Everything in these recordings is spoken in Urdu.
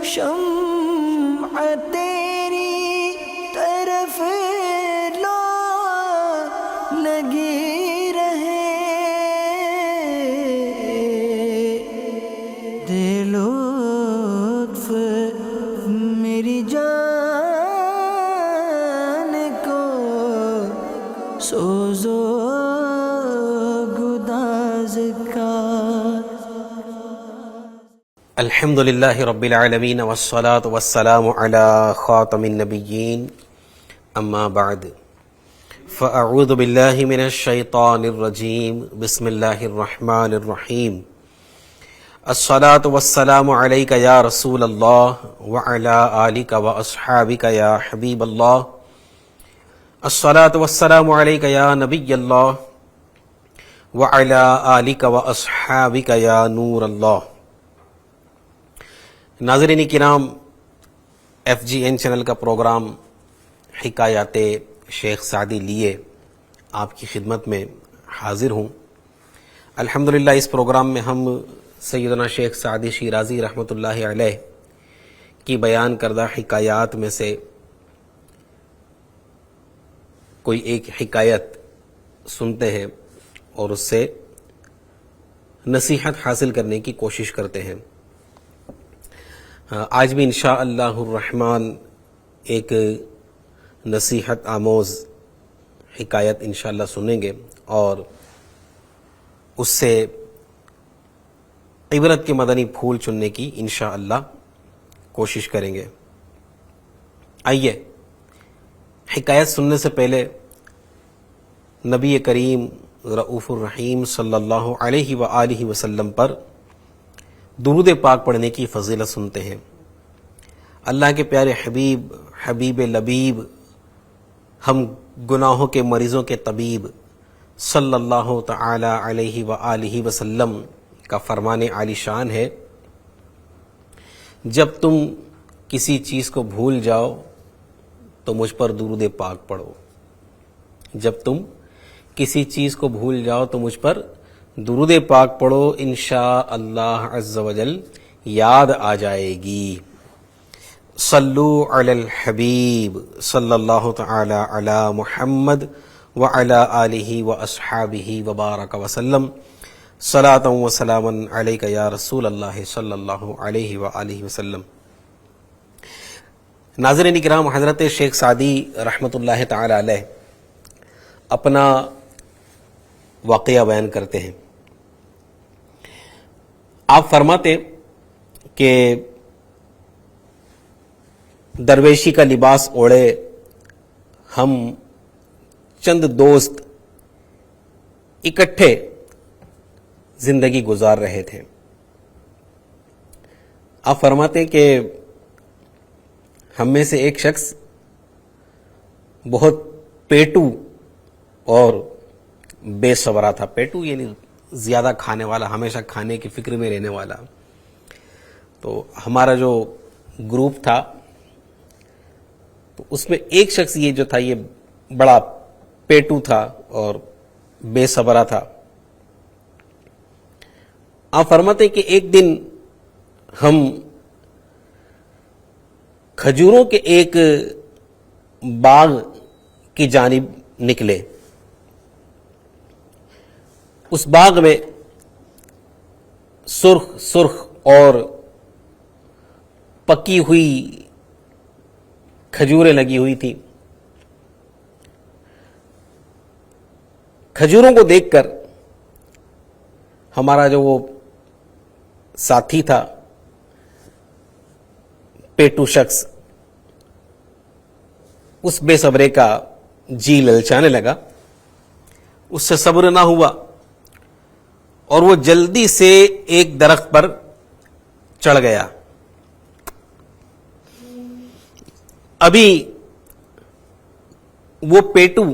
شمع تیری طرف لو لگی رہے، دے لطف میری جان کو سوزو گداز کا۔ الحمد للہ رب العالمین والصلاة والسلام علی خاتم النبیین، اما بعد فاعوذ باللہ من الشیطان الرجیم، بسم اللہ الرحمن الرحیم۔ الصلاة والسلام علیک یا رسول اللہ وعلی آلک واصحابک یا حبیب اللہ۔ الصلاة والسلام علیک یا نبی اللہ وعلی آلک واصحابک یا نور اللہ۔ ناظرین کرام، ایف جی این چینل کا پروگرام حکایات شیخ سعدی لیے آپ کی خدمت میں حاضر ہوں۔ الحمدللہ اس پروگرام میں ہم سیدنا شیخ سعدی شیرازی رحمۃ اللہ علیہ کی بیان کردہ حکایات میں سے کوئی ایک حکایت سنتے ہیں اور اس سے نصیحت حاصل کرنے کی کوشش کرتے ہیں۔ آج بھی انشاءاللہ الرحمن ایک نصیحت آموز حکایت انشاءاللہ سنیں گے اور اس سے عبرت کے مدنی پھول چننے کی انشاءاللہ کوشش کریں گے۔ آئیے حکایت سننے سے پہلے نبی کریم رؤوف الرحیم صلی اللہ علیہ وآلہ وسلم پر درود پاک پڑھنے کی فضیلت سنتے ہیں۔ اللہ کے پیارے حبیب، حبیب لبیب، ہم گناہوں کے مریضوں کے طبیب صلی اللہ تعالی علیہ وآلہ وسلم کا فرمان عالی شان ہے، جب تم کسی چیز کو بھول جاؤ تو مجھ پر درود پاک پڑھو۔ جب تم کسی چیز کو بھول جاؤ تو مجھ پر درود پاک پڑھو، انشاءاللہ عز و جل یاد آ جائے گی۔ صلو علی الحبیب صلی اللہ تعالی علی محمد وعلی آلہ واصحابہ وبارک وسلم، صلاۃ و سلاما علیک یا رسول اللہ صلی اللہ علیہ وآلہ وسلم۔ ناظرین کرام، حضرت شیخ سعدی رحمۃ اللہ تعالی علیہ اپنا واقعہ بیان کرتے ہیں۔ آپ فرماتے کہ درویشی کا لباس اوڑھے ہم چند دوست اکٹھے زندگی گزار رہے تھے۔ آپ فرماتے کہ ہم میں سے ایک شخص بہت پیٹو اور بے صبرا تھا۔ پیٹو یعنی زیادہ کھانے والا، ہمیشہ کھانے کی فکر میں رہنے والا۔ تو ہمارا جو گروپ تھا تو اس میں ایک شخص یہ جو تھا، یہ بڑا پیٹو تھا اور بے صبرا تھا۔ آپ فرماتے کہ ایک دن ہم کھجوروں کے ایک باغ کی جانب نکلے۔ اس باغ میں سرخ سرخ اور پکی ہوئی کھجوریں لگی ہوئی تھی۔ کھجوروں کو دیکھ کر ہمارا جو وہ ساتھی تھا، پیٹو شخص، اس بے صبرے کا جی للچانے لگا۔ اس سے صبر نہ ہوا اور وہ جلدی سے ایک درخت پر چڑھ گیا۔ ابھی وہ پیٹو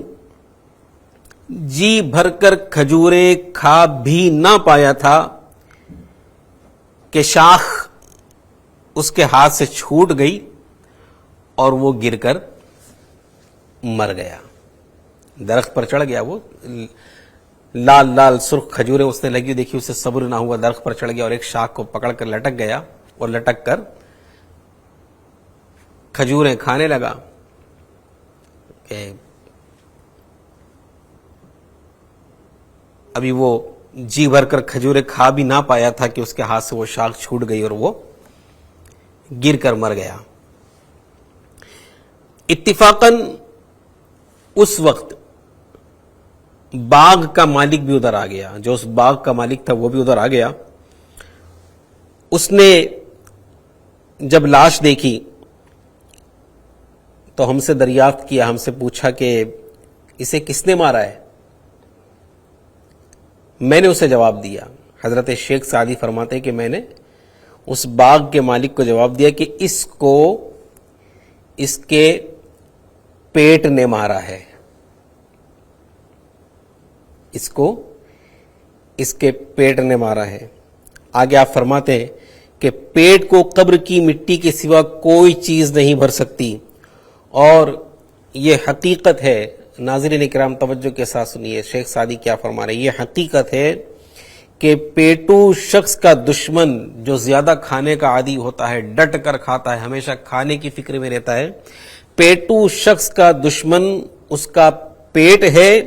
جی بھر کر کھجوریں کھا بھی نہ پایا تھا کہ شاخ اس کے ہاتھ سے چھوٹ گئی اور وہ گر کر مر گیا۔ درخت پر چڑھ گیا، وہ لال لال سرخ کھجوریں اس نے لگی دیکھی، اسے صبر نہ ہوا، درخت پر چڑھ گیا اور ایک شاخ کو پکڑ کر لٹک گیا اور لٹک کر کھجوریں کھانے لگا کہ ابھی وہ جی بھر کر کھجوریں کھا بھی نہ پایا تھا کہ اس کے ہاتھ سے وہ شاخ چھوٹ گئی اور وہ گر کر مر گیا. اتفاقاً اس وقت باغ کا مالک بھی ادھر آ گیا. جو اس باغ کا مالک تھا وہ بھی ادھر آ گیا. اس نے جب لاش دیکھی تو ہم سے دریافت کیا, ہم سے پوچھا کہ اسے کس نے مارا ہے. میں نے اسے جواب دیا. حضرت شیخ سعدی فرماتے کہ میں نے اس باغ کے مالک کو جواب دیا کہ اس کو اس کے پیٹ نے مارا ہے. اس کو اس کے پیٹ نے مارا ہے. آگے آپ فرماتے ہیں کہ پیٹ کو قبر کی مٹی کے سوا کوئی چیز نہیں بھر سکتی, اور یہ حقیقت ہے. ناظرین کرام توجہ کے ساتھ سنیے شیخ سعدی کیا فرما رہے ہیں. یہ حقیقت ہے کہ پیٹو شخص کا دشمن جو زیادہ کھانے کا عادی ہوتا ہے, ڈٹ کر کھاتا ہے, ہمیشہ کھانے کی فکر میں رہتا ہے, پیٹو شخص کا دشمن اس کا پیٹ ہے,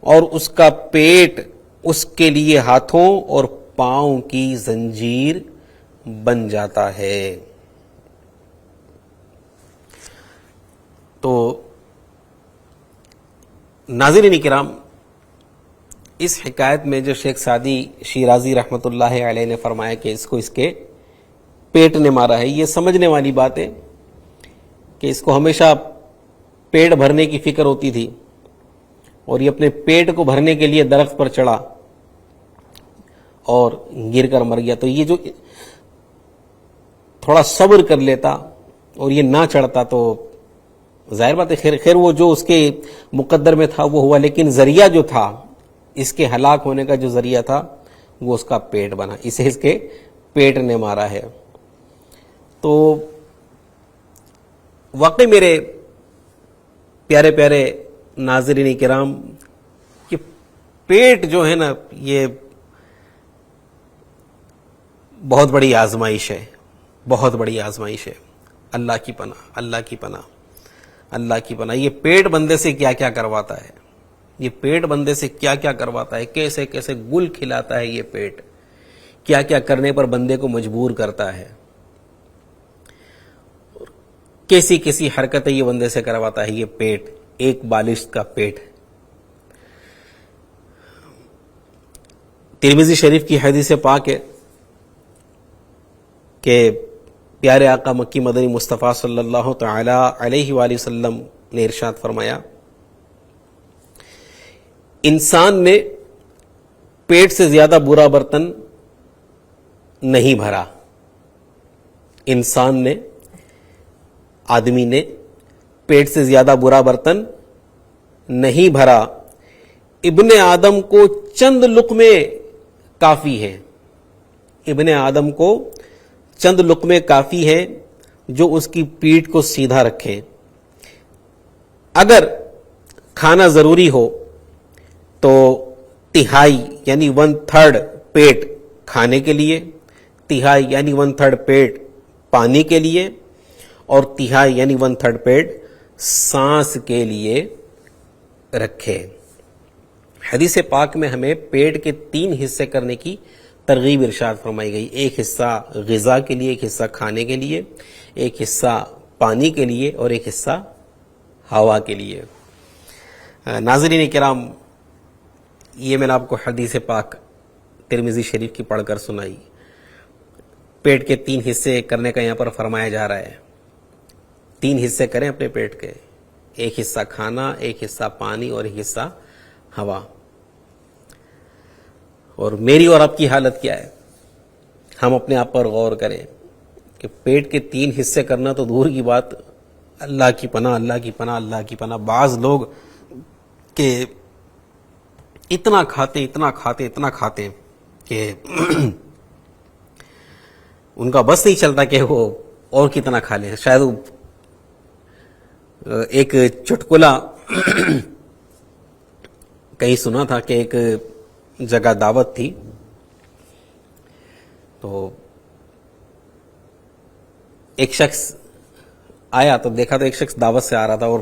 اور اس کا پیٹ اس کے لیے ہاتھوں اور پاؤں کی زنجیر بن جاتا ہے. تو ناظرین کرام, اس حکایت میں جو شیخ سعدی شیرازی رحمۃ اللہ علیہ نے فرمایا کہ اس کو اس کے پیٹ نے مارا ہے, یہ سمجھنے والی بات ہے کہ اس کو ہمیشہ پیٹ بھرنے کی فکر ہوتی تھی, اور یہ اپنے پیٹ کو بھرنے کے لیے درخت پر چڑھا اور گر کر مر گیا. تو یہ جو تھوڑا صبر کر لیتا اور یہ نہ چڑھتا تو ظاہر بات ہے خیر وہ جو اس کے مقدر میں تھا وہ ہوا, لیکن ذریعہ جو تھا اس کے ہلاک ہونے کا جو ذریعہ تھا وہ اس کا پیٹ بنا, اسے اس کے پیٹ نے مارا ہے. تو واقعی میرے پیارے پیارے ناظرین کرام, کہ پیٹ جو ہے نا یہ بہت بڑی آزمائش ہے, بہت بڑی آزمائش ہے. اللہ کی پناہ, اللہ کی پناہ, اللہ کی پناہ. یہ پیٹ بندے سے کیا کیا کرواتا ہے, یہ پیٹ بندے سے کیا کیا کرواتا ہے, کیسے کیسے گل کھلاتا ہے یہ پیٹ, کیا کیا کرنے پر بندے کو مجبور کرتا ہے, کیسی کیسی حرکتیں یہ بندے سے کرواتا ہے یہ پیٹ, ایک بالشت کا پیٹ. ترمذی شریف کی حدیث پاک ہے کہ پیارے آقا مکی مدنی مصطفیٰ صلی اللہ تعالی علیہ وآلہ وسلم نے ارشاد فرمایا, انسان نے پیٹ سے زیادہ برا برتن نہیں بھرا. انسان نے, آدمی نے پیٹ سے زیادہ برا برتن نہیں بھرا. ابن آدم کو چند لقمے کافی ہے, ابن آدم کو چند لقمے کافی ہے جو اس کی پیٹھ کو سیدھا رکھے. اگر کھانا ضروری ہو تو تہائی یعنی 1/3 پیٹ کھانے کے لیے, تہائی یعنی 1/3 پیٹ پانی کے لیے, اور تہائی یعنی 1/3 پیٹ سانس کے لیے رکھے. حدیث پاک میں ہمیں پیٹ کے 3 حصے کرنے کی ترغیب ارشاد فرمائی گئی. ایک حصہ غذا کے لیے, ایک حصہ کھانے کے لیے, ایک حصہ پانی کے لیے, اور ایک حصہ ہوا کے لیے. ناظرین کرام, یہ میں نے آپ کو حدیث پاک ترمذی شریف کی پڑھ کر سنائی. پیٹ کے 3 حصے کرنے کا یہاں پر فرمایا جا رہا ہے. 3 حصے کریں اپنے پیٹ کے, ایک حصہ کھانا, ایک حصہ پانی, اور ایک حصہ ہوا. اور میری اور آپ کی حالت کیا ہے, ہم اپنے آپ پر غور کریں کہ پیٹ کے 3 حصے کرنا تو دور کی بات, اللہ کی پناہ, اللہ کی پناہ, اللہ کی پناہ. بعض لوگ کہ اتنا کھاتے, اتنا کھاتے, اتنا کھاتے کہ ان کا بس نہیں چلتا کہ وہ اور کتنا کھا لیں. شاید ایک چٹکلا کہیں سنا تھا کہ ایک جگہ دعوت تھی, تو ایک شخص آیا تو دیکھا تو ایک شخص دعوت سے آ رہا تھا اور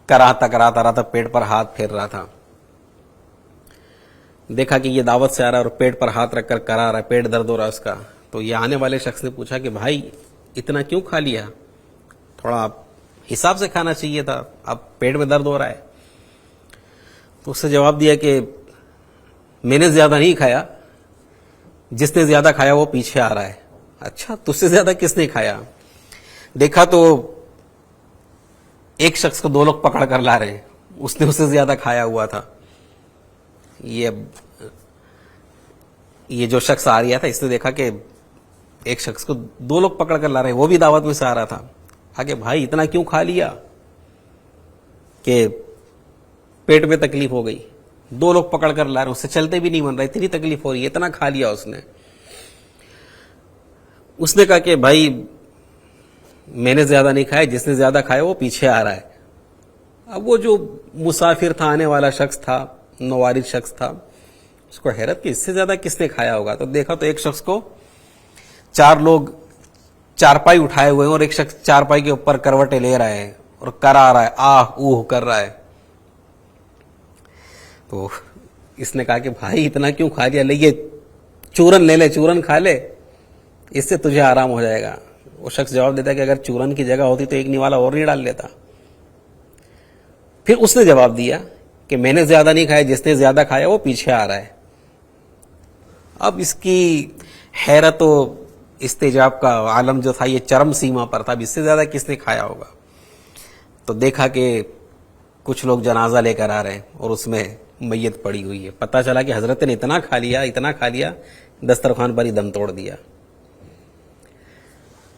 کراتا رہا تھا, پیٹ پر ہاتھ پھیر رہا تھا. دیکھا کہ یہ دعوت سے آ رہا ہے اور پیٹ پر ہاتھ رکھ کر کرا رہا ہے, پیٹ درد ہو رہا ہے اس کا. تو یہ آنے والے شخص نے پوچھا کہ بھائی اتنا کیوں کھا لیا, تھوڑا حساب سے کھانا چاہیے تھا, اب پیٹ میں درد ہو رہا ہے. تو اس نے جواب دیا کہ میں نے زیادہ نہیں کھایا, جس نے زیادہ کھایا وہ پیچھے آ رہا ہے. اچھا, تجھ سے زیادہ کس نے کھایا؟ دیکھا تو ایک شخص کو 2 لوگ پکڑ کر لا رہے ہیں, اس نے اس سے زیادہ کھایا ہوا تھا. یہ جو شخص آ رہا تھا اس نے دیکھا کہ ایک شخص کو 2 لوگ پکڑ کر لا رہے ہیں, وہ بھی دعوت میں سے آ رہا تھا. کہ بھائی اتنا کیوں کھا لیا کہ پیٹ میں تکلیف ہو گئی؟ 2 لوگ پکڑ کر لا رہے ہیں, اس سے چلتے بھی نہیں بن رہا, اتنی تکلیف ہو رہی ہے, اتنا کھا لیا اس نے. اس نے کہا کہ بھائی میں نے زیادہ نہیں کھایا, جس نے زیادہ کھایا وہ پیچھے آ رہا ہے. اب وہ جو مسافر تھا, آنے والا شخص تھا, نوارد شخص تھا, اس کو حیرت کہ اس سے زیادہ کس نے کھایا ہوگا. تو دیکھا تو ایک شخص کو 4 لوگ چارپائی اٹھائے ہوئے ہیں اور ایک شخص چارپائی کے اوپر کروٹیں لے رہا ہے اور کرا رہا ہے, آہ اوہ کر رہا ہے. تو اس نے کہا کہ بھائی اتنا کیوں کھا لیا, لے یہ چورن لے لے, چورن کھا لے, اس سے تجھے آرام ہو جائے گا. وہ شخص جواب دیتا ہے کہ اگر چورن کی جگہ ہوتی تو ایک نوالا اور نہیں ڈال لیتا. پھر اس نے جواب دیا کہ میں نے زیادہ نہیں کھایا, جس نے زیادہ کھایا وہ پیچھے آ رہا ہے. اب اس کی حیرت و استجاب کا عالم جو تھا یہ چرم سیما پر تھا. اب اس سے زیادہ کس نے کھایا ہوگا؟ تو دیکھا کہ کچھ لوگ جنازہ لے کر آ رہے ہیں اور اس میں میت پڑی ہوئی ہے. پتہ چلا کہ حضرت نے اتنا کھا لیا دسترخوان پر ہی دم توڑ دیا.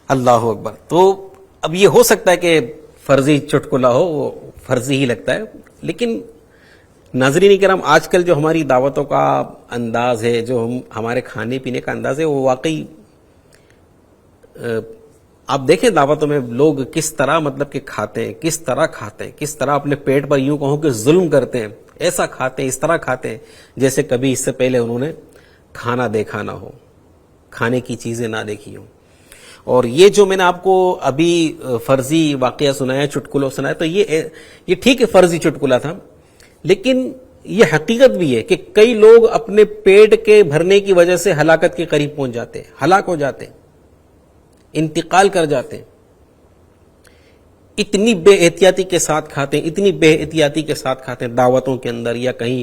اللہ اکبر. تو اب یہ ہو سکتا ہے کہ فرضی چٹکلا ہو, وہ فرضی ہی لگتا ہے, لیکن ناظرین کرام آج کل جو ہماری دعوتوں کا انداز ہے, جو ہمارے کھانے پینے کا انداز ہے, وہ واقعی آپ دیکھیں دعوتوں میں لوگ کس طرح مطلب کہ کھاتے ہیں, کس طرح اپنے پیٹ پر یوں کہوں کہ ظلم کرتے ہیں. ایسا کھاتے ہیں, اس طرح کھاتے ہیں جیسے کبھی اس سے پہلے انہوں نے کھانا دیکھا نہ ہو, کھانے کی چیزیں نہ دیکھی ہوں. اور یہ جو میں نے آپ کو ابھی فرضی واقعہ سنایا, چٹکلوں سنایا, تو یہ ٹھیک ہے فرضی چٹکلا تھا, لیکن یہ حقیقت بھی ہے کہ کئی لوگ اپنے پیٹ کے بھرنے کی وجہ سے ہلاکت کے قریب پہنچ جاتے ہیں, ہلاک ہو جاتے ہیں, انتقال کر جاتے ہیں. اتنی بے احتیاطی کے ساتھ کھاتے ہیں, دعوتوں کے اندر یا کہیں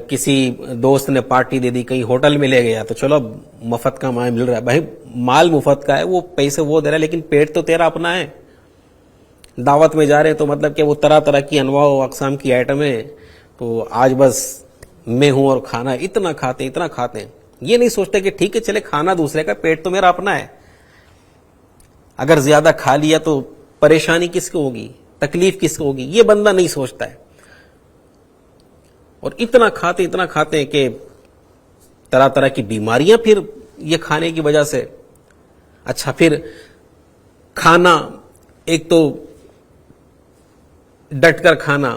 کسی دوست نے پارٹی دے دی, کہیں ہوٹل میں لے گیا تو چلو مفت کا مال مل رہا ہے. بھائی مال مفت کا ہے, وہ پیسے وہ دے رہا ہے, لیکن پیٹ تو تیرا اپنا ہے. دعوت میں جا رہے تو مطلب کہ وہ طرح طرح کی انواع و اقسام کی آئٹمیں, تو آج بس میں ہوں اور کھانا. اتنا کھاتے ہیں, یہ نہیں سوچتے کہ ٹھیک ہے چلے کھانا دوسرے کا, پیٹ تو میرا اپنا ہے. اگر زیادہ کھا لیا تو پریشانی کس کو ہوگی, تکلیف کس کو ہوگی, یہ بندہ نہیں سوچتا ہے. اور اتنا کھاتے ہیں کہ طرح طرح کی بیماریاں پھر یہ کھانے کی وجہ سے. اچھا, پھر کھانا ایک تو ڈٹ کر کھانا,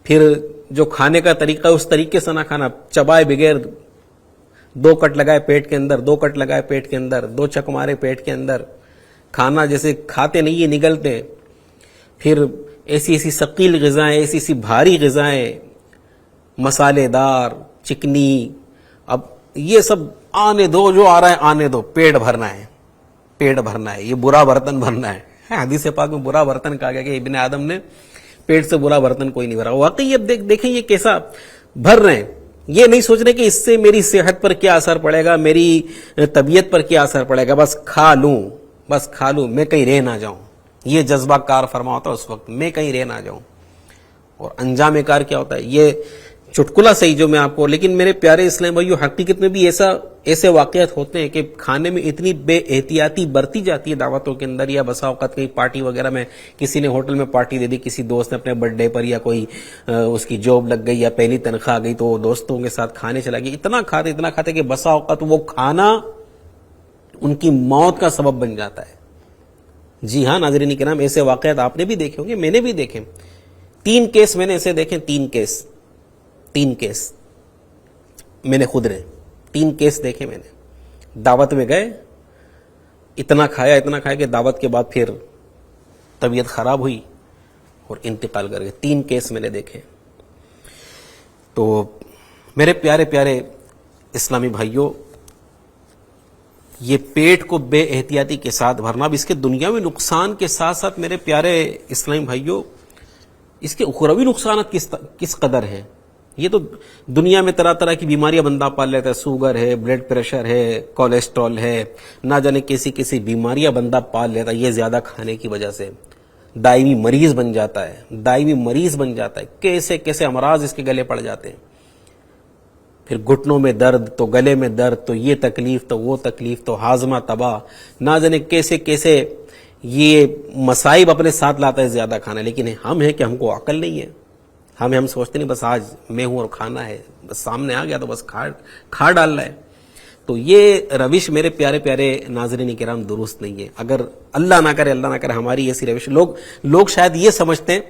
پھر جو کھانے کا طریقہ اس طریقے سے نہ کھانا, چبائے بغیر 2 کٹ لگائے پیٹ کے اندر, 2 کٹ لگائے پیٹ کے اندر, 2 چک مارے پیٹ کے اندر, کھانا جیسے کھاتے نہیں یہ نگلتے. پھر ایسی ثقیل غذائیں, ایسی بھاری غذائیں, مسالے دار, چکنی. اب یہ سب آنے دو, جو آ رہا ہے آنے دو, پیٹ بھرنا ہے, یہ برا برتن بھرنا ہے. حدیث پاک میں برا برتن کہا گیا کہ ابن آدم نے پیٹ سے برا برتن کوئی نہیں بھرا. واقعی اب دیکھیں یہ کیسا بھر رہے ہیں. یہ نہیں سوچ رہے کہ اس سے میری صحت پر کیا اثر پڑے گا, میری طبیعت پر کیا اثر پڑے گا. بس کھا لوں, میں کہیں رہ نہ جاؤں. یہ جذبہ کار فرما ہوتا ہے اس وقت, میں کہیں رہ نہ جاؤں. اور انجام کار کیا ہوتا ہے, یہ چٹکلا صحیح جو میں آپ کو, لیکن میرے پیارے اسلام بھائیو حقیقت میں بھی ایسے واقعات ہوتے ہیں کہ کھانے میں اتنی بے احتیاطی برتی جاتی ہے دعوتوں کے اندر, یا بسا اوقات کہیں پارٹی وغیرہ میں کسی نے ہوٹل میں پارٹی دے دی, کسی دوست نے اپنے برتھ ڈے پر, یا کوئی اس کی جاب لگ گئی یا پہلی تنخواہ آ گئی تو وہ دوستوں کے ساتھ کھانے چلا گیا. اتنا کھاتے کہ بسا اوقات وہ کھانا ان کی موت کا سبب بن جاتا ہے. جی ہاں ناظرین کرام, ایسے واقعات آپ نے بھی دیکھے ہوں گے, میں نے بھی دیکھے. 3 کیس میں نے ایسے دیکھے, 3 کیس میں نے خود نے 3 کیس دیکھے. میں نے دعوت میں گئے, اتنا کھایا کہ دعوت کے بعد پھر طبیعت خراب ہوئی اور انتقال کر گئے. 3 کیس میں نے دیکھے. تو میرے پیارے پیارے اسلامی بھائیوں، یہ پیٹ کو بے احتیاطی کے ساتھ بھرنا، اب اس کے دنیاوی نقصان کے ساتھ ساتھ میرے پیارے اسلامی بھائیوں اس کے اخروی نقصانات کس قدر ہیں. یہ تو دنیا میں طرح طرح کی بیماریاں بندہ پال لیتا ہے، سوگر ہے، بلڈ پریشر ہے، کولیسٹرول ہے، نہ جانے کیسی بیماریاں بندہ پال لیتا ہے یہ زیادہ کھانے کی وجہ سے. دائمی مریض بن جاتا ہے، کیسے امراض اس کے گلے پڑ جاتے ہیں. پھر گھٹنوں میں درد، تو گلے میں درد، تو یہ تکلیف، تو وہ تکلیف، تو ہاضمہ تباہ، نہ جانے کیسے یہ مصائب اپنے ساتھ لاتا ہے زیادہ کھانا. لیکن ہم ہیں کہ ہم کو عقل نہیں ہے. ہم سوچتے نہیں بس آج میں ہوں اور کھانا ہے، بس سامنے آ گیا تو بس کھا ڈالنا ہے. تو یہ روش میرے پیارے پیارے ناظرین کرام درست نہیں ہے. اگر اللہ نہ کرے ہماری ایسی روش، لوگ شاید یہ سمجھتے ہیں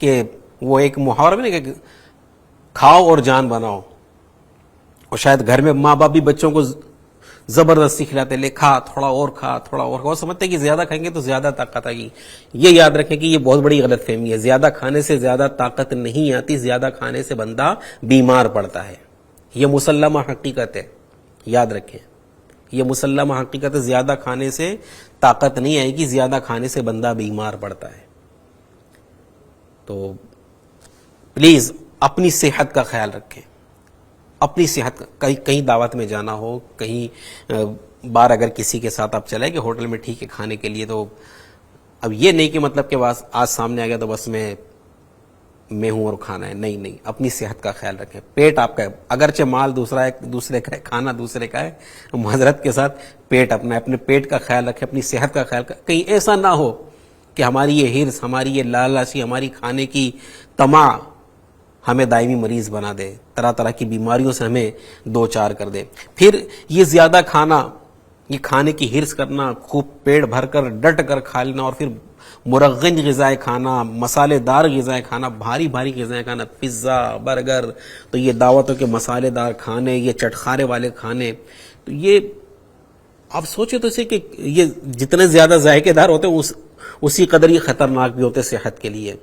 کہ وہ ایک محاورہ میں نہیں کہ کھاؤ اور جان بناؤ، اور شاید گھر میں ماں باپ بھی بچوں کو زبردستی کھلاتے، لے کھا تھوڑا اور وہ سمجھتے ہیں کہ زیادہ کھائیں گے تو زیادہ طاقت آئے گی. یہ یاد رکھیں کہ یہ بہت بڑی غلط فہمی ہے. زیادہ کھانے سے زیادہ طاقت نہیں آتی، زیادہ کھانے سے بندہ بیمار پڑتا ہے. یہ مسلمہ حقیقت ہے، یاد رکھیں. یہ مسلمہ حقیقت ہے. زیادہ کھانے سے طاقت نہیں آئے گی، زیادہ کھانے سے بندہ بیمار پڑتا ہے. تو پلیز اپنی صحت کا خیال رکھیں. اپنی صحت کا، کہیں دعوت میں جانا ہو، کہیں بار اگر کسی کے ساتھ آپ چلے کہ ہوٹل میں ٹھیک ہے کھانے کے لیے، تو اب یہ نہیں کہ مطلب کہ بس آج سامنے آ گیا تو بس میں ہوں اور کھانا ہے. نہیں، اپنی صحت کا خیال رکھیں. پیٹ آپ کا ہے، اگرچہ مال دوسرے کا ہے، کھانا دوسرے کا ہے، معذرت کے ساتھ پیٹ اپنا ہے. اپنے پیٹ کا خیال رکھیں، اپنی صحت کا خیال رکھیں. کہیں ایسا نہ ہو کہ ہماری یہ ہرس، ہماری یہ لالچی، ہماری کھانے کی طمع ہمیں دائمی مریض بنا دے، طرح طرح کی بیماریوں سے ہمیں دوچار کر دے. پھر یہ زیادہ کھانا، یہ کھانے کی ہرس کرنا، خوب پیٹ بھر کر ڈٹ کر کھا لینا، اور پھر مرغن غذائیں کھانا، مسالے دار غذائیں کھانا، بھاری غذائیں کھانا، پیزا، برگر، تو یہ دعوتوں کے مسالے دار کھانے، یہ چٹخارے والے کھانے، تو یہ آپ سوچیں تو اسے کہ یہ جتنے زیادہ ذائقے دار ہوتے ہیں اسی قدر یہ خطرناک بھی ہوتے صحت کے لیے.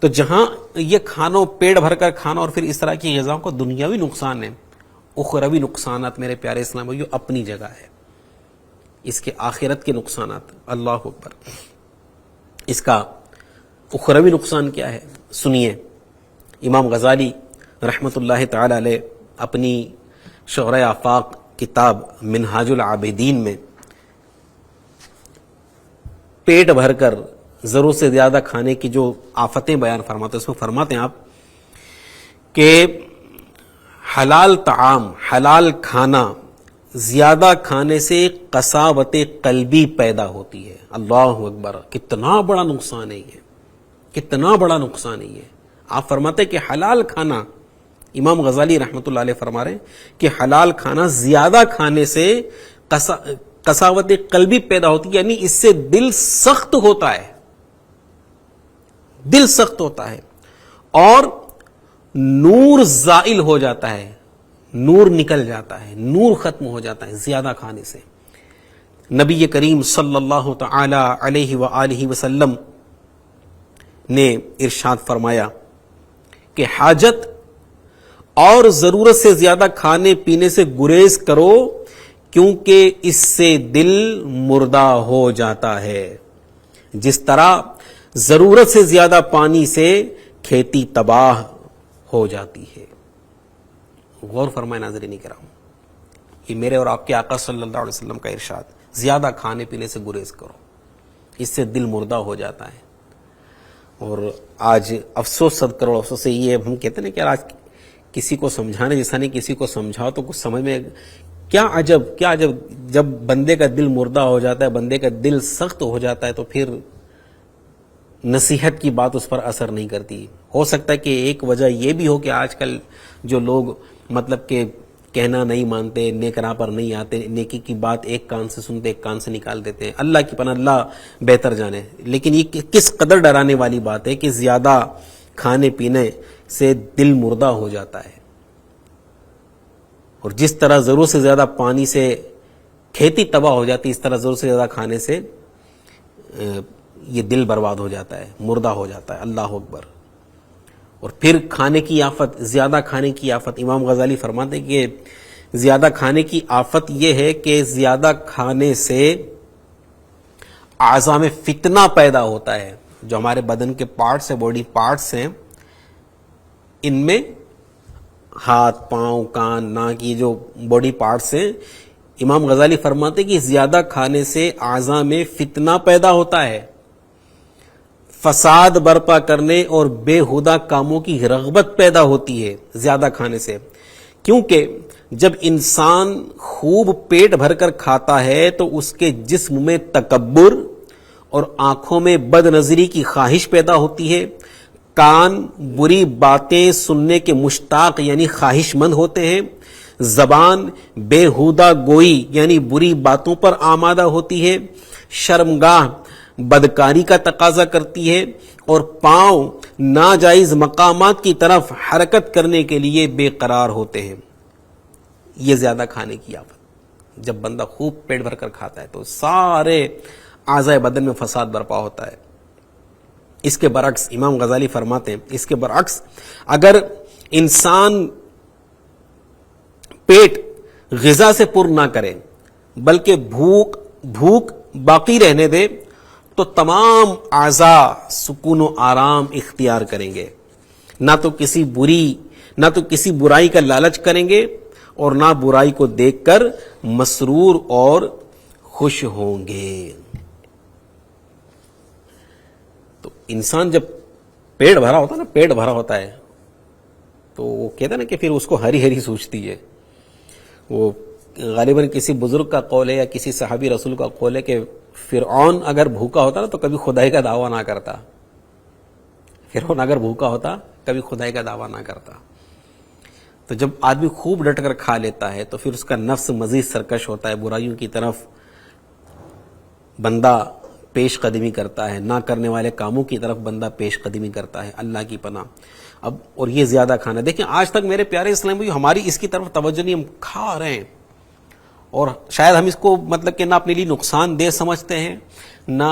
تو جہاں یہ کھانوں پیٹ بھر کر کھانا اور پھر اس طرح کی غذاؤں کو دنیاوی نقصان ہے، اخروی نقصانات میرے پیارے اسلام بھائیو اپنی جگہ ہے. اس کے آخرت کے نقصانات، اللہ اکبر، اس کا اخروی نقصان کیا ہے سنیے. امام غزالی رحمۃ اللہ تعالی علیہ اپنی شعرۂ آفاق کتاب منہاج العابدین میں پیٹ بھر کر ضرورت سے زیادہ کھانے کی جو آفتیں بیان فرماتے ہیں، اس میں فرماتے ہیں آپ کہ حلال طعام، حلال کھانا زیادہ کھانے سے قساوت قلبی پیدا ہوتی ہے. اللہ اکبر، کتنا بڑا نقصان ہے یہ، کتنا بڑا نقصان ہے یہ. آپ فرماتے ہیں کہ حلال کھانا، امام غزالی رحمۃ اللہ علیہ فرما رہے ہیں کہ حلال کھانا زیادہ کھانے سے قساوت قلبی پیدا ہوتی ہے، یعنی اس سے دل سخت ہوتا ہے، دل سخت ہوتا ہے، اور نور زائل ہو جاتا ہے، نور نکل جاتا ہے، نور ختم ہو جاتا ہے زیادہ کھانے سے. نبی کریم صلی اللہ تعالی علیہ وآلہ وسلم نے ارشاد فرمایا کہ حاجت اور ضرورت سے زیادہ کھانے پینے سے گریز کرو، کیونکہ اس سے دل مردہ ہو جاتا ہے، جس طرح ضرورت سے زیادہ پانی سے کھیتی تباہ ہو جاتی ہے. غور فرمائے ناظرین کرام، یہ میرے اور آپ کے آقا صلی اللہ علیہ وسلم کا ارشاد. زیادہ کھانے پینے سے گریز کرو، اس سے دل مردہ ہو جاتا ہے. اور آج افسوس، 100 کروڑ افسوس سے یہ ہم کہتے ہیں کہ آج کسی کو سمجھانے جیسا نہیں، کسی کو سمجھاؤ تو کچھ سمجھ میں، کیا عجب جب بندے کا دل مردہ ہو جاتا ہے، بندے کا دل سخت ہو جاتا ہے، تو پھر نصیحت کی بات اس پر اثر نہیں کرتی. ہو سکتا ہے کہ ایک وجہ یہ بھی ہو کہ آج کل جو لوگ مطلب کہ کہنا نہیں مانتے، نیک راہ پر نہیں آتے، نیکی کی بات ایک کان سے سنتے ایک کان سے نکال دیتے ہیں. اللہ کی پناہ، اللہ بہتر جانے. لیکن یہ کس قدر ڈرانے والی بات ہے کہ زیادہ کھانے پینے سے دل مردہ ہو جاتا ہے، اور جس طرح ضرورت سے زیادہ پانی سے کھیتی تباہ ہو جاتی، اس طرح ضرورت سے زیادہ کھانے سے یہ دل برباد ہو جاتا ہے، مردہ ہو جاتا ہے. اللہ اکبر. اور پھر کھانے کی آفت، زیادہ کھانے کی آفت. امام غزالی فرماتے ہیں کہ زیادہ کھانے کی آفت یہ ہے کہ زیادہ کھانے سے اعضاء میں فتنہ پیدا ہوتا ہے. جو ہمارے بدن کے پارٹس ہیں، باڈی پارٹس ہیں، ان میں ہاتھ، پاؤں، کان، ناک، یہ جو باڈی پارٹس ہیں، امام غزالی فرماتے ہیں کہ زیادہ کھانے سے اعضاء میں فتنہ پیدا ہوتا ہے، فساد برپا کرنے اور بے ہودہ کاموں کی رغبت پیدا ہوتی ہے زیادہ کھانے سے. کیونکہ جب انسان خوب پیٹ بھر کر کھاتا ہے تو اس کے جسم میں تکبر اور آنکھوں میں بد نظری کی خواہش پیدا ہوتی ہے. کان بری باتیں سننے کے مشتاق یعنی خواہش مند ہوتے ہیں. زبان بےہودہ گوئی یعنی بری باتوں پر آمادہ ہوتی ہے. شرمگاہ بدکاری کا تقاضا کرتی ہے. اور پاؤں ناجائز مقامات کی طرف حرکت کرنے کے لیے بے قرار ہوتے ہیں. یہ زیادہ کھانے کی آفت. جب بندہ خوب پیٹ بھر کر کھاتا ہے تو سارے اعضاء بدن میں فساد برپا ہوتا ہے. اس کے برعکس امام غزالی فرماتے ہیں، اس کے برعکس اگر انسان پیٹ غذا سے پر نہ کرے بلکہ بھوک باقی رہنے دے تو تمام اعضاء سکون و آرام اختیار کریں گے. نہ تو کسی برائی کا لالچ کریں گے اور نہ برائی کو دیکھ کر مسرور اور خوش ہوں گے. تو انسان جب پیٹ بھرا ہوتا ہے تو وہ کہتا ہے نا کہ پھر اس کو ہری ہری سوچتی ہے. وہ غالباً کسی بزرگ کا قول ہے یا کسی صحابی رسول کا قول ہے کہ فرعون اگر بھوکا ہوتا نا تو کبھی خدائی کا دعویٰ نہ کرتا. فرعون اگر بھوکا ہوتا کبھی خدائی کا دعویٰ نہ کرتا. تو جب آدمی خوب ڈٹ کر کھا لیتا ہے تو پھر اس کا نفس مزید سرکش ہوتا ہے، برائیوں کی طرف بندہ پیش قدمی کرتا ہے، نہ کرنے والے کاموں کی طرف بندہ پیش قدمی کرتا ہے. اللہ کی پناہ. اب اور یہ زیادہ کھانا، دیکھیں آج تک میرے پیارے اسلام بھائی ہماری اس کی طرف توجہ نہیں، ہم کھا رہے ہیں اور شاید ہم اس کو مطلب کہ نہ اپنے لیے نقصان دہ سمجھتے ہیں، نہ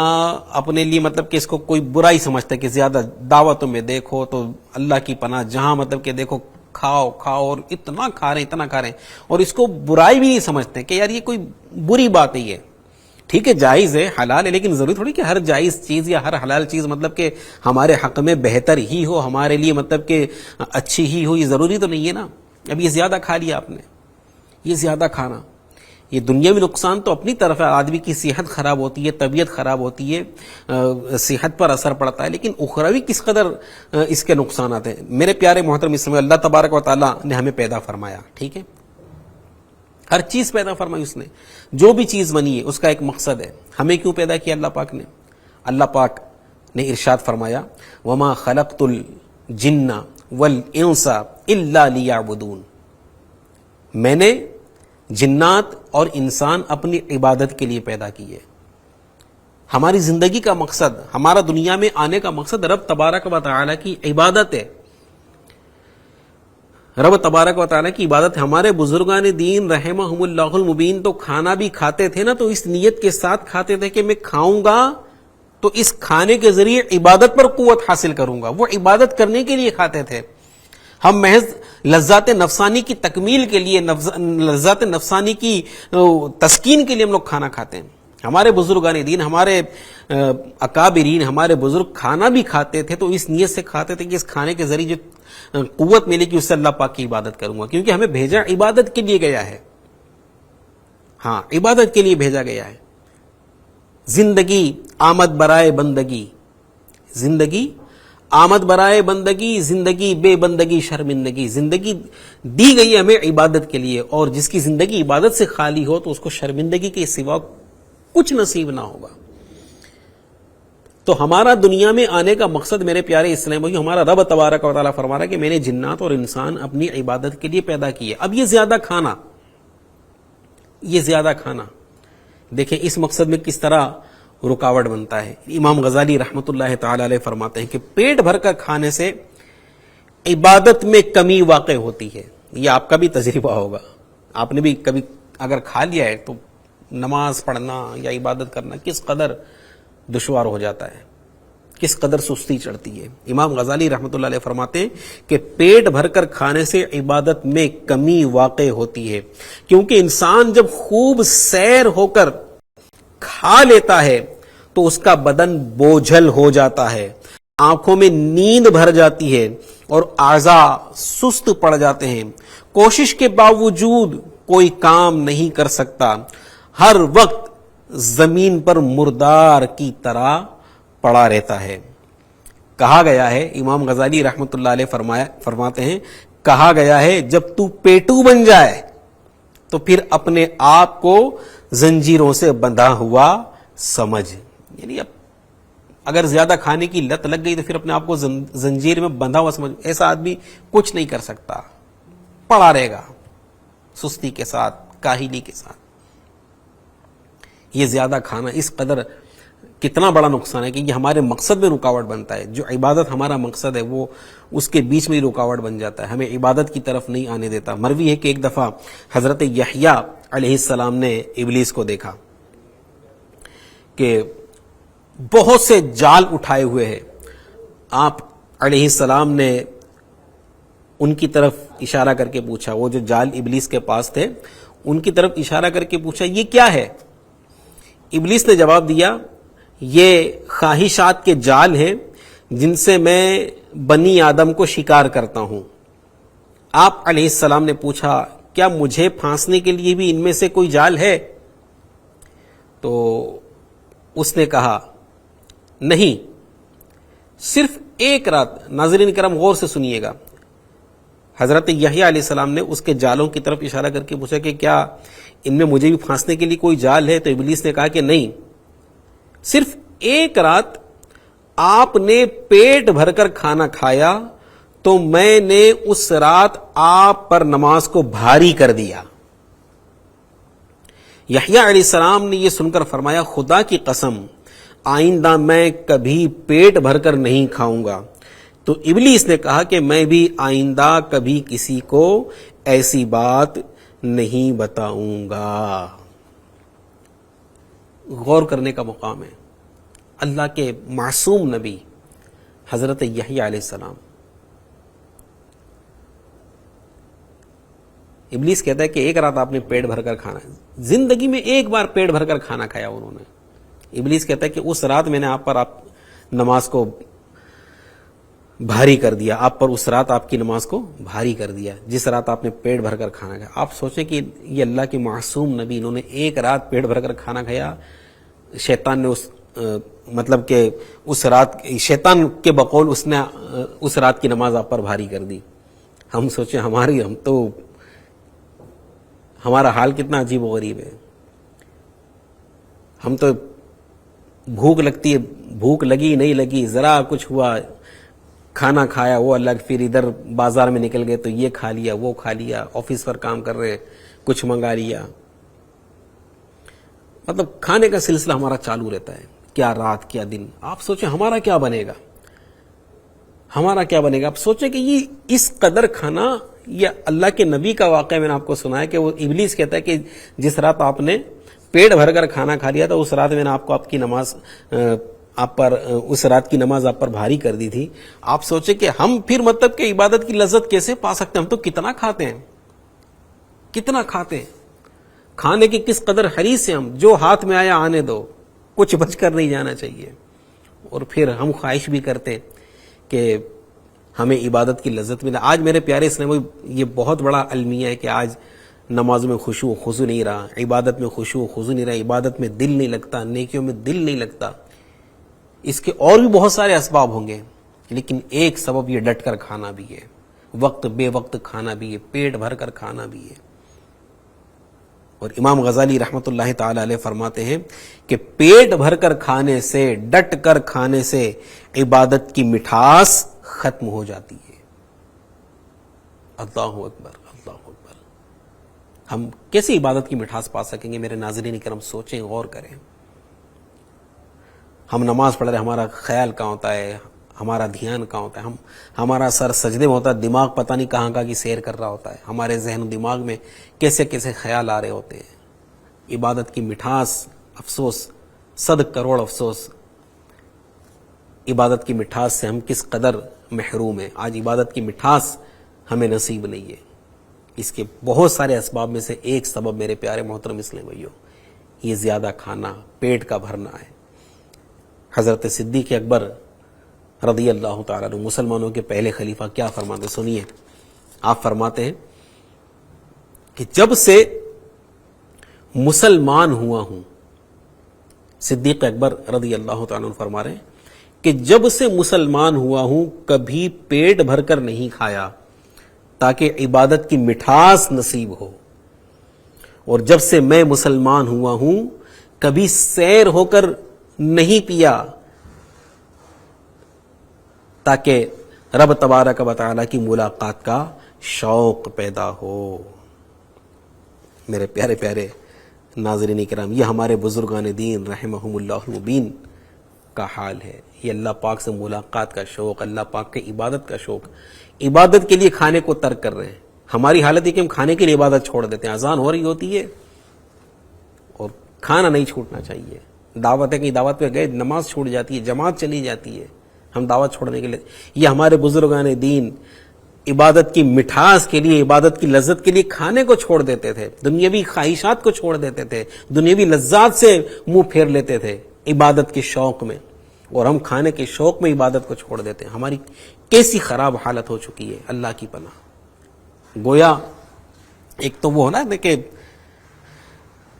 اپنے لیے مطلب کہ اس کو کوئی برائی سمجھتے ہیں کہ زیادہ دعوتوں میں دیکھو تو اللہ کی پناہ جہاں مطلب کہ دیکھو کھاؤ اور اتنا کھا رہے ہیں اور اس کو برائی بھی نہیں سمجھتے کہ یار یہ کوئی بری بات ہی ہے. ٹھیک ہے، جائز ہے، حلال ہے، لیکن ضروری تھوڑی کہ ہر جائز چیز یا ہر حلال چیز مطلب کہ ہمارے حق میں بہتر ہی ہو، ہمارے لیے مطلب کہ اچھی ہی ہو. یہ ضروری تو نہیں ہے نا. اب یہ زیادہ کھا لیا آپ نے، یہ زیادہ کھانا، یہ دنیاوی نقصان تو اپنی طرف ہے. آدمی کی صحت خراب ہوتی ہے، طبیعت خراب ہوتی ہے، صحت پر اثر پڑتا ہے، لیکن اخروی کس قدر اس کے نقصانات ہیں. میرے پیارے محترم اسلام، اللہ تبارک و تعالی نے ہمیں پیدا فرمایا، ٹھیک ہے، ہر چیز پیدا فرمائی اس نے. جو بھی چیز بنی ہے اس کا ایک مقصد ہے. ہمیں کیوں پیدا کیا اللہ پاک نے؟ اللہ پاک نے ارشاد فرمایا وما خلقت الجن والانس الا لیعبدون. میں نے جنات اور انسان اپنی عبادت کے لیے پیدا کیے. ہماری زندگی کا مقصد، ہمارا دنیا میں آنے کا مقصد رب تبارک و تعالی کی عبادت ہے. رب تبارک و تعالی کی عبادت ہے. ہمارے بزرگان دین رحمہم اللہ المبین تو کھانا بھی کھاتے تھے نا تو اس نیت کے ساتھ کھاتے تھے کہ میں کھاؤں گا تو اس کھانے کے ذریعے عبادت پر قوت حاصل کروں گا. وہ عبادت کرنے کے لیے کھاتے تھے. ہم محض لذات نفسانی کی تکمیل کے لیے، لذات نفسانی کی تسکین کے لیے ہم لوگ کھانا کھاتے ہیں. ہمارے بزرگان دین، ہمارے اکابرین، ہمارے بزرگ کھانا بھی کھاتے تھے تو اس نیت سے کھاتے تھے کہ اس کھانے کے ذریعے جو قوت ملے گی اس سے اللہ پاک کی عبادت کروں گا، کیونکہ ہمیں بھیجا عبادت کے لیے گیا ہے. ہاں، عبادت کے لیے بھیجا گیا ہے. زندگی آمد برائے بندگی، زندگی آمد برائے بندگی، زندگی بے بندگی شرمندگی. زندگی دی گئی ہمیں عبادت کے لیے، اور جس کی زندگی عبادت سے خالی ہو تو اس کو شرمندگی کے سوا کچھ نصیب نہ ہوگا. تو ہمارا دنیا میں آنے کا مقصد میرے پیارے اسلام بھائی، ہمارا رب تبارک و تعالیٰ فرما رہا ہے کہ میں نے جنات اور انسان اپنی عبادت کے لیے پیدا کیے. اب یہ زیادہ کھانا، یہ زیادہ کھانا دیکھیں اس مقصد میں کس طرح رکاوٹ بنتا ہے. امام غزالی رحمۃ اللہ تعالی علیہ فرماتے ہیں کہ پیٹ بھر کر کھانے سے عبادت میں کمی واقع ہوتی ہے. یہ آپ کا بھی تجربہ ہوگا، آپ نے بھی کبھی اگر کھا لیا ہے تو نماز پڑھنا یا عبادت کرنا کس قدر دشوار ہو جاتا ہے، کس قدر سستی چڑھتی ہے۔ امام غزالی رحمۃ اللہ علیہ فرماتے ہیں کہ پیٹ بھر کر کھانے سے عبادت میں کمی واقع ہوتی ہے، کیونکہ انسان جب خوب سیر ہو کر کھا لیتا ہے تو اس کا بدن بوجھل ہو جاتا ہے، آنکھوں میں نیند بھر جاتی ہے اور اعضاء سست پڑ جاتے ہیں، کوشش کے باوجود کوئی کام نہیں کر سکتا، ہر وقت زمین پر مردار کی طرح پڑا رہتا ہے۔ کہا گیا ہے، امام غزالی رحمۃ اللہ علیہ فرماتے ہیں، کہا گیا ہے جب تو پیٹو بن جائے تو پھر اپنے آپ کو زنجیروں سے بندھا ہوا سمجھ، یعنی اب اگر زیادہ کھانے کی لت لگ گئی تو پھر اپنے آپ کو زنجیر میں بندھا ہوا سمجھ۔ ایسا آدمی کچھ نہیں کر سکتا، پڑا رہے گا سستی کے ساتھ، کاہلی کے ساتھ۔ یہ زیادہ کھانا اس قدر کتنا بڑا نقصان ہے کہ یہ ہمارے مقصد میں رکاوٹ بنتا ہے، جو عبادت ہمارا مقصد ہے وہ اس کے بیچ میں ہی رکاوٹ بن جاتا ہے، ہمیں عبادت کی طرف نہیں آنے دیتا۔ مروی ہے کہ ایک دفعہ حضرت یحییٰ علیہ السلام نے ابلیس کو دیکھا کہ بہت سے جال اٹھائے ہوئے ہیں، آپ علیہ السلام نے ان کی طرف اشارہ کر کے پوچھا، وہ جو جال ابلیس کے پاس تھے ان کی طرف اشارہ کر کے پوچھا یہ کیا ہے؟ ابلیس نے جواب دیا یہ خواہشات کے جال ہیں جن سے میں بنی آدم کو شکار کرتا ہوں۔ آپ علیہ السلام نے پوچھا کیا مجھے پھانسنے کے لیے بھی ان میں سے کوئی جال ہے؟ تو اس نے کہا نہیں، صرف ایک رات۔ ناظرین کرام غور سے سنیے گا، حضرت یحییٰ علیہ السلام نے اس کے جالوں کی طرف اشارہ کر کے پوچھا کہ کیا ان میں مجھے بھی پھانسنے کے لیے کوئی جال ہے؟ تو ابلیس نے کہا کہ نہیں، صرف ایک رات آپ نے پیٹ بھر کر کھانا کھایا تو میں نے اس رات آپ پر نماز کو بھاری کر دیا۔ یحییٰ علیہ السلام نے یہ سن کر فرمایا خدا کی قسم آئندہ میں کبھی پیٹ بھر کر نہیں کھاؤں گا۔ تو ابلیس نے کہا کہ میں بھی آئندہ کبھی کسی کو ایسی بات نہیں بتاؤں گا۔ غور کرنے کا مقام ہے، اللہ کے معصوم نبی حضرت یحییٰ علیہ السلام۔ ابلیس کہتا ہے کہ ایک رات آپ نے پیٹ بھر کر کھانا، زندگی میں ایک بار پیٹ بھر کر کھانا کھایا انہوں نے۔ ابلیس کہتا ہے کہ اس رات میں نے آپ پر نماز کو بھاری کر دیا، آپ پر اس رات آپ کی نماز کو بھاری کر دیا جس رات آپ نے پیٹ بھر کر کھانا کھایا۔ آپ سوچیں کہ یہ اللہ کے معصوم نبی، انہوں نے ایک رات پیٹ بھر کر کھانا کھایا، شیطان نے مطلب کہ اس رات شیطان کے بقول اس نے اس رات کی نماز آپ پر بھاری کر دی۔ ہم سوچیں ہمارا حال کتنا عجیب و غریب ہے۔ ہم تو بھوک لگتی ہے، بھوک لگی نہیں لگی، ذرا کچھ ہوا کھانا کھایا، وہ اللہ، پھر ادھر بازار میں نکل گئے تو یہ کھا لیا وہ کھا لیا، آفس پر کام کر رہے کچھ منگا لیا، مطلب کھانے کا سلسلہ ہمارا چالو رہتا ہے، کیا رات کیا دن۔ آپ سوچیں ہمارا کیا بنے گا، ہمارا کیا بنے گا۔ آپ سوچیں کہ یہ اس قدر کھانا، یہ اللہ کے نبی کا واقعہ میں نے آپ کو سنا ہے کہ وہ ابلیس کہتا ہے کہ جس رات آپ نے پیٹ بھر کر کھانا کھا لیا تھا اس رات میں نے آپ کو آپ کی نماز اس رات کی نماز آپ پر بھاری کر دی تھی۔ آپ سوچیں کہ ہم پھر مطلب کہ عبادت کی لذت کیسے پا سکتے ہیں؟ ہم تو کتنا کھاتے ہیں، کتنا کھاتے ہیں، کھانے کی کس قدر حریص ہیں ہم، جو ہاتھ میں آیا آنے دو، کچھ بچ کر نہیں جانا چاہیے۔ اور پھر ہم خواہش بھی کرتے کہ ہمیں عبادت کی لذت ملے۔ آج میرے پیارے اسلامی، یہ بہت بڑا المیہ ہے کہ آج نماز میں خشوع و خضوع نہیں رہا، عبادت میں خشوع و خضوع نہیں رہا، عبادت میں دل نہیں لگتا، نیکیوں میں دل نہیں لگتا۔ اس کے اور بھی بہت سارے اسباب ہوں گے، لیکن ایک سبب یہ ڈٹ کر کھانا بھی ہے، وقت بے وقت کھانا بھی ہے، پیٹ بھر کر کھانا بھی ہے۔ اور امام غزالی رحمۃ اللہ تعالی علیہ فرماتے ہیں کہ پیٹ بھر کر کھانے سے، ڈٹ کر کھانے سے عبادت کی مٹھاس ختم ہو جاتی ہے۔ اللہ اکبر، اللہ اکبر۔ ہم کیسے عبادت کی مٹھاس پا سکیں گے؟ میرے ناظرین کرام سوچیں، غور کریں۔ ہم نماز پڑھ رہے، ہمارا خیال کہاں ہوتا ہے، ہمارا دھیان کہاں ہوتا ہے، ہمارا سر سجدے میں ہوتا ہے، دماغ پتہ نہیں کہاں کی سیر کر رہا ہوتا ہے، ہمارے ذہن و دماغ میں کیسے کیسے خیال آ رہے ہوتے ہیں۔ عبادت کی مٹھاس، افسوس، 100 کروڑ افسوس، عبادت کی مٹھاس سے ہم کس قدر محروم ہیں. آج عبادت کی مٹھاس ہمیں نصیب نہیں ہے. اس کے بہت سارے اسباب میں سے ایک سبب میرے پیارے محترم اسلام بھائیو، یہ زیادہ کھانا، پیٹ کا بھرنا ہے. حضرت صدیق اکبر رضی اللہ تعالیٰ عنہ مسلمانوں کے پہلے خلیفہ کیا فرماتے، سنیے. آپ فرماتے ہیں کہ جب سے مسلمان ہوا ہوں، صدیق اکبر رضی اللہ تعالیٰ عنہ فرما رہے ہیں کہ جب سے مسلمان ہوا ہوں کبھی پیٹ بھر کر نہیں کھایا تاکہ عبادت کی مٹھاس نصیب ہو، اور جب سے میں مسلمان ہوا ہوں کبھی سیر ہو کر نہیں پیا تاکہ رب تبارک و تعالیٰ کی ملاقات کا شوق پیدا ہو. میرے پیارے پیارے ناظرین کرام، یہ ہمارے بزرگان دین رحمہم اللہ المبین کا حال ہے. یہ اللہ پاک سے ملاقات کا شوق، اللہ پاک کے عبادت کا شوق. عبادت کے لیے کھانے کو ترک کر رہے ہیں. ہماری حالت ہے کہ ہم کھانے کے لیے عبادت چھوڑ دیتے ہیں. اذان ہو رہی ہوتی ہے اور کھانا نہیں چھوٹنا چاہیے. دعوت ہے کہ دعوت پہ گئے، نماز چھوٹ جاتی ہے، جماعت چلی جاتی ہے، ہم دعوت چھوڑنے کے لیے. یہ ہمارے بزرگان دین عبادت کی مٹھاس کے لیے، عبادت کی لذت کے لیے کھانے کو چھوڑ دیتے تھے، دنیاوی خواہشات کو چھوڑ دیتے تھے، دنیاوی لذات سے منہ پھیر لیتے تھے عبادت کے شوق میں، اور ہم کھانے کے شوق میں عبادت کو چھوڑ دیتے ہیں. ہماری کیسی خراب حالت ہو چکی ہے، اللہ کی پناہ. گویا ایک تو وہ ہونا کہ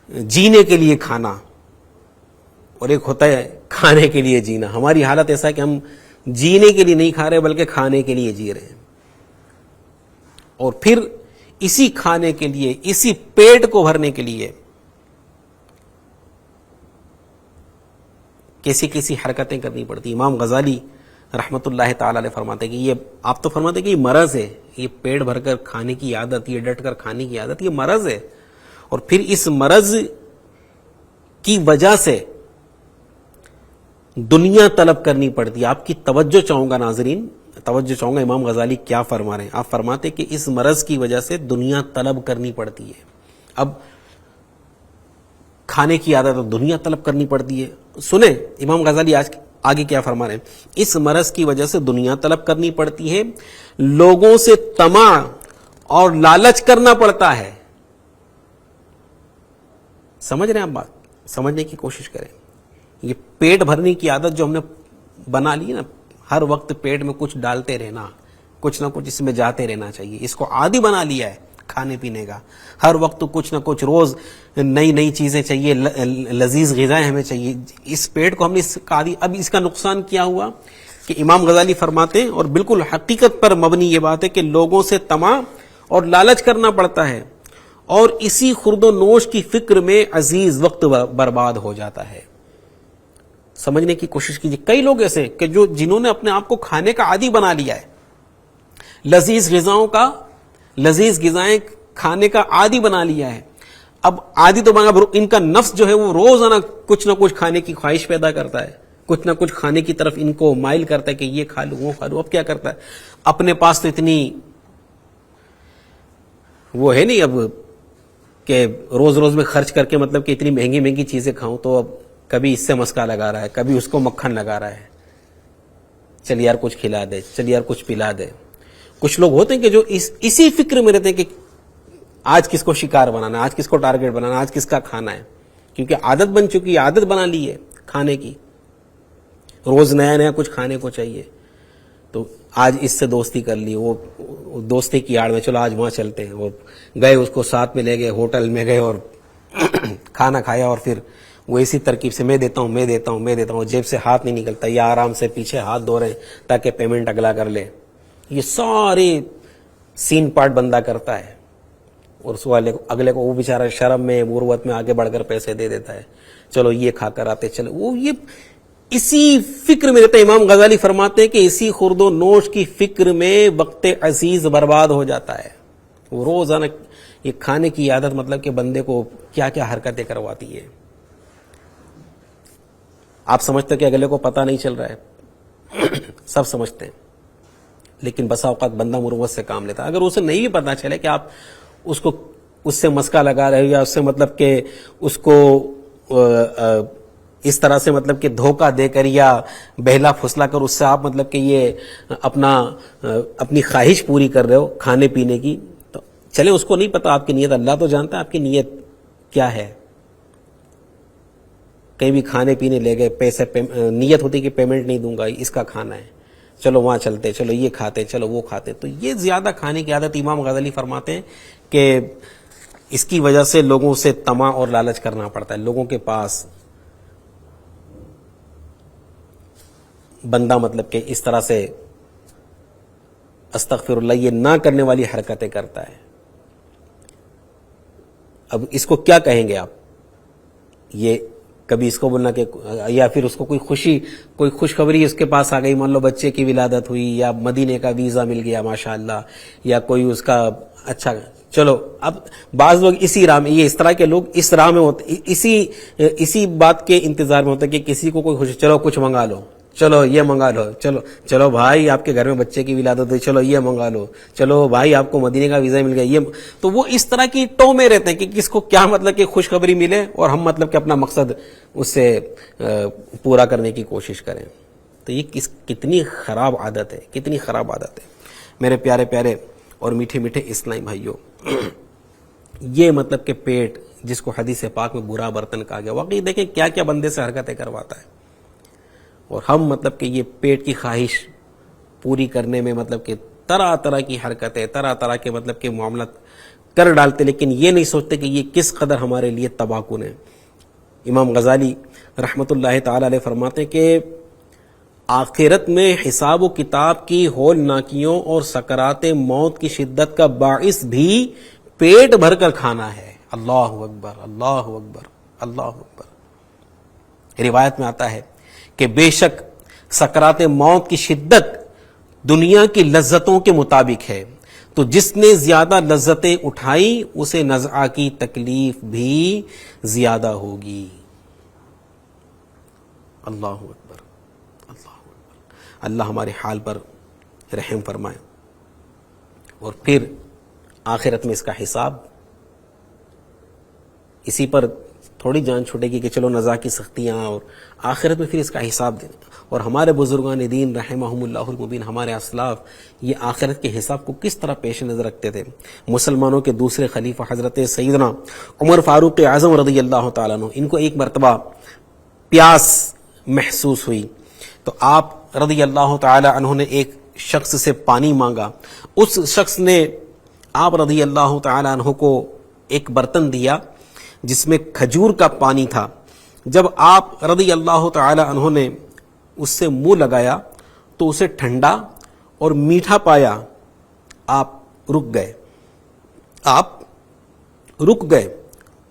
جینے کے لیے کھانا، اور ایک ہوتا ہے کھانے کے لیے جینا. ہماری حالت ایسا ہے کہ ہم جینے کے لیے نہیں کھا رہے بلکہ کھانے کے لیے جی رہے ہیں، اور پھر اسی کھانے کے لیے، اسی پیٹ کو بھرنے کے لیے کیسی کیسی حرکتیں کرنی پڑتی. امام غزالی رحمت اللہ تعالی علیہ فرماتے کہ یہ، آپ تو فرماتے کہ یہ مرض ہے، یہ پیٹ بھر کر کھانے کی عادت، یہ ڈٹ کر کھانے کی عادت، یہ مرض ہے. اور پھر اس مرض کی وجہ سے دنیا طلب کرنی پڑتی ہے. آپ کی توجہ چاہوں گا ناظرین، توجہ چاہوں گا امام غزالی کیا فرما رہے ہیں. آپ فرماتے کہ اس مرض کی وجہ سے دنیا طلب کرنی پڑتی ہے. اب کھانے کی عادت دنیا طلب کرنی پڑتی ہے. سنیں امام غزالی آج آگے کیا فرما رہے ہیں. اس مرض کی وجہ سے دنیا طلب کرنی پڑتی ہے، لوگوں سے طمع اور لالچ کرنا پڑتا ہے. سمجھ رہے ہیں آپ بات؟ سمجھنے کی کوشش کریں. یہ پیٹ بھرنے کی عادت جو ہم نے بنا لی نا، ہر وقت پیٹ میں کچھ ڈالتے رہنا، کچھ نہ کچھ اس میں جاتے رہنا چاہیے، اس کو عادی بنا لیا ہے کھانے پینے کا. ہر وقت کچھ نہ کچھ، روز نئی نئی چیزیں چاہیے، لذیذ غذائیں ہمیں چاہیے. اس پیٹ کو ہم نے عادی. اب اس کا نقصان کیا ہوا کہ امام غزالی فرماتے ہیں، اور بالکل حقیقت پر مبنی یہ بات ہے کہ لوگوں سے طمع اور لالچ کرنا پڑتا ہے، اور اسی خورد و نوش کی فکر میں عزیز وقت برباد ہو جاتا ہے. سمجھنے کی کوشش کیجیے. کئی لوگ ایسے کہ جنہوں نے اپنے آپ کو کھانے کا عادی بنا لیا ہے، لذیذ غذائیں کھانے کا عادی بنا لیا ہے. اب عادی تو بنا، ان کا نفس جو ہے وہ روزانہ کچھ نہ کچھ کھانے کی خواہش پیدا کرتا ہے، کچھ نہ کچھ کھانے کی طرف ان کو مائل کرتا ہے کہ یہ کھا لوں وہ کھا لوں. اب کیا کرتا ہے، اپنے پاس تو اتنی وہ ہے نہیں اب کہ روز روز میں خرچ کر کے مطلب کہ اتنی مہنگی مہنگی چیزیں کھاؤں، تو اب کبھی اس سے مسکا لگا رہا ہے، کبھی اس کو مکھن لگا رہا ہے، چل یار کچھ کھلا دے، چل یار کچھ پلا دے. کچھ لوگ ہوتے ہیں کہ جو اسی فکر میں رہتے ہیں کہ آج کس کو شکار بنانا، آج کس کو ٹارگٹ بنانا، آج کس کا کھانا ہے. کیونکہ عادت بن چکی ہے، عادت بنا لی ہے کھانے کی، روز نیا نیا کچھ کھانے کو چاہیے. تو آج اس سے دوستی کر لی، وہ دوستی کی آڑ میں چلو آج وہاں چلتے ہیں، اور گئے اس کو ساتھ میں لے گئے، ہوٹل میں گئے اور کھانا کھایا، اور پھر وہ اسی ترکیب سے میں دیتا ہوں، جیب سے ہاتھ نہیں نکلتا، یا آرام سے پیچھے ہاتھ دھو رہے ہیں تاکہ پیمنٹ اگلا کر لے. یہ سارے سین پارٹ بندہ کرتا ہے، اور اس والے اگلے کو وہ بیچارہ شرم میں، مروت میں آگے بڑھ کر پیسے دے دیتا ہے. چلو یہ کھا کر آتے، چلو وہ، یہ اسی فکر میں رہتا ہے. امام غزالی فرماتے ہیں کہ اسی خورد و نوش کی فکر میں وقت عزیز برباد ہو جاتا ہے. وہ روزانہ یہ کھانے کی عادت مطلب کہ بندے کو کیا کیا حرکتیں کرواتی ہے. آپ سمجھتے کہ اگلے کو پتہ نہیں چل رہا ہے، سب سمجھتے ہیں، لیکن بسا اوقات بندہ مروت سے کام لیتا ہے. اگر اسے نہیں بھی پتہ چلے کہ آپ اس کو اس سے مسکا لگا رہے ہو یا اس سے مطلب کہ اس کو اس طرح سے مطلب کہ دھوکہ دے کر یا بہلا پھسلا کر اس سے آپ مطلب کہ یہ اپنی خواہش پوری کر رہے ہو کھانے پینے کی، تو چلے اس کو نہیں پتا آپ کی نیت، اللہ تو جانتا ہے آپ کی نیت کیا ہے. کہیں بھی کھانے پینے لے گئے، پیسے نیت ہوتی کہ پیمنٹ نہیں دوں گا، اس کا کھانا ہے، چلو وہاں چلتے، چلو یہ کھاتے، چلو وہ کھاتے. تو یہ زیادہ کھانے کی عادت امام غزالی فرماتے ہیں کہ اس کی وجہ سے لوگوں سے طمع اور لالچ کرنا پڑتا ہے. لوگوں کے پاس بندہ مطلب کہ اس طرح سے استغفر اللہ یہ نہ کرنے والی حرکتیں کرتا ہے. اب اس کو کیا کہیں گے آپ؟ یہ کبھی اس کو بولنا کہ یا پھر اس کو کوئی خوشخبری اس کے پاس آ گئی، مان لو بچے کی ولادت ہوئی یا مدینے کا ویزا مل گیا ماشاءاللہ، یا کوئی اس کا اچھا، چلو اب بعض لوگ اسی راہ میں، یہ اس طرح کے لوگ اس راہ میں ہوتے، اسی بات کے انتظار میں ہوتے کہ کسی کو کوئی خوشی، چلو کچھ منگا لو، چلو یہ منگا لو، چلو بھائی آپ کے گھر میں بچے کی ولادت ہوئی، چلو یہ منگا لو، چلو بھائی آپ کو مدینے کا ویزا مل گیا. یہ تو وہ اس طرح کی ٹو میں رہتے ہیں کہ کس کو کیا مطلب کہ خوشخبری ملے اور ہم مطلب کہ اپنا مقصد اس سے پورا کرنے کی کوشش کریں. تو یہ کتنی خراب عادت ہے، کتنی خراب عادت ہے. میرے پیارے پیارے اور میٹھے میٹھے اسلامی بھائیوں، یہ مطلب کہ پیٹ جس کو حدیث پاک میں برا برتن کہا گیا، واقعی دیکھیں کیا کیا بندے سے حرکتیں کرواتا ہے. اور ہم مطلب کہ یہ پیٹ کی خواہش پوری کرنے میں مطلب کہ طرح طرح کی حرکتیں، طرح طرح کے مطلب کہ معاملات کر ڈالتے، لیکن یہ نہیں سوچتے کہ یہ کس قدر ہمارے لیے تباہ کن ہے. امام غزالی رحمۃ اللہ تعالی علیہ فرماتے ہیں کہ آخرت میں حساب و کتاب کی ہولناکیوں اور سکرات موت کی شدت کا باعث بھی پیٹ بھر کر کھانا ہے. اللہ اکبر، اللہ اکبر، اللہ اکبر. روایت میں آتا ہے کہ بے شک سکرات موت کی شدت دنیا کی لذتوں کے مطابق ہے، تو جس نے زیادہ لذتیں اٹھائی اسے نزعہ کی تکلیف بھی زیادہ ہوگی. اللہ اکبر، اللہ اکبر. اللہ ہمارے حال پر رحم فرمائے. اور پھر آخرت میں اس کا حساب، اسی پر تھوڑی جان چھوٹے گی کہ چلو نزا کی سختیاں، اور آخرت میں پھر اس کا حساب دینا. اور ہمارے بزرگان دین رحمہم اللہ المبین، ہمارے اسلاف یہ آخرت کے حساب کو کس طرح پیش نظر رکھتے تھے. مسلمانوں کے دوسرے خلیفہ حضرت سیدنا عمر فاروق اعظم رضی اللہ تعالیٰ عنہ، ان کو ایک مرتبہ پیاس محسوس ہوئی تو آپ رضی اللہ تعالی عنہ نے ایک شخص سے پانی مانگا. اس شخص نے آپ رضی اللہ تعالی عنہ کو ایک برتن دیا جس میں کھجور کا پانی تھا. جب آپ رضی اللہ تعالی عنہ نے اس سے منہ لگایا تو اسے ٹھنڈا اور میٹھا پایا. آپ رک گئے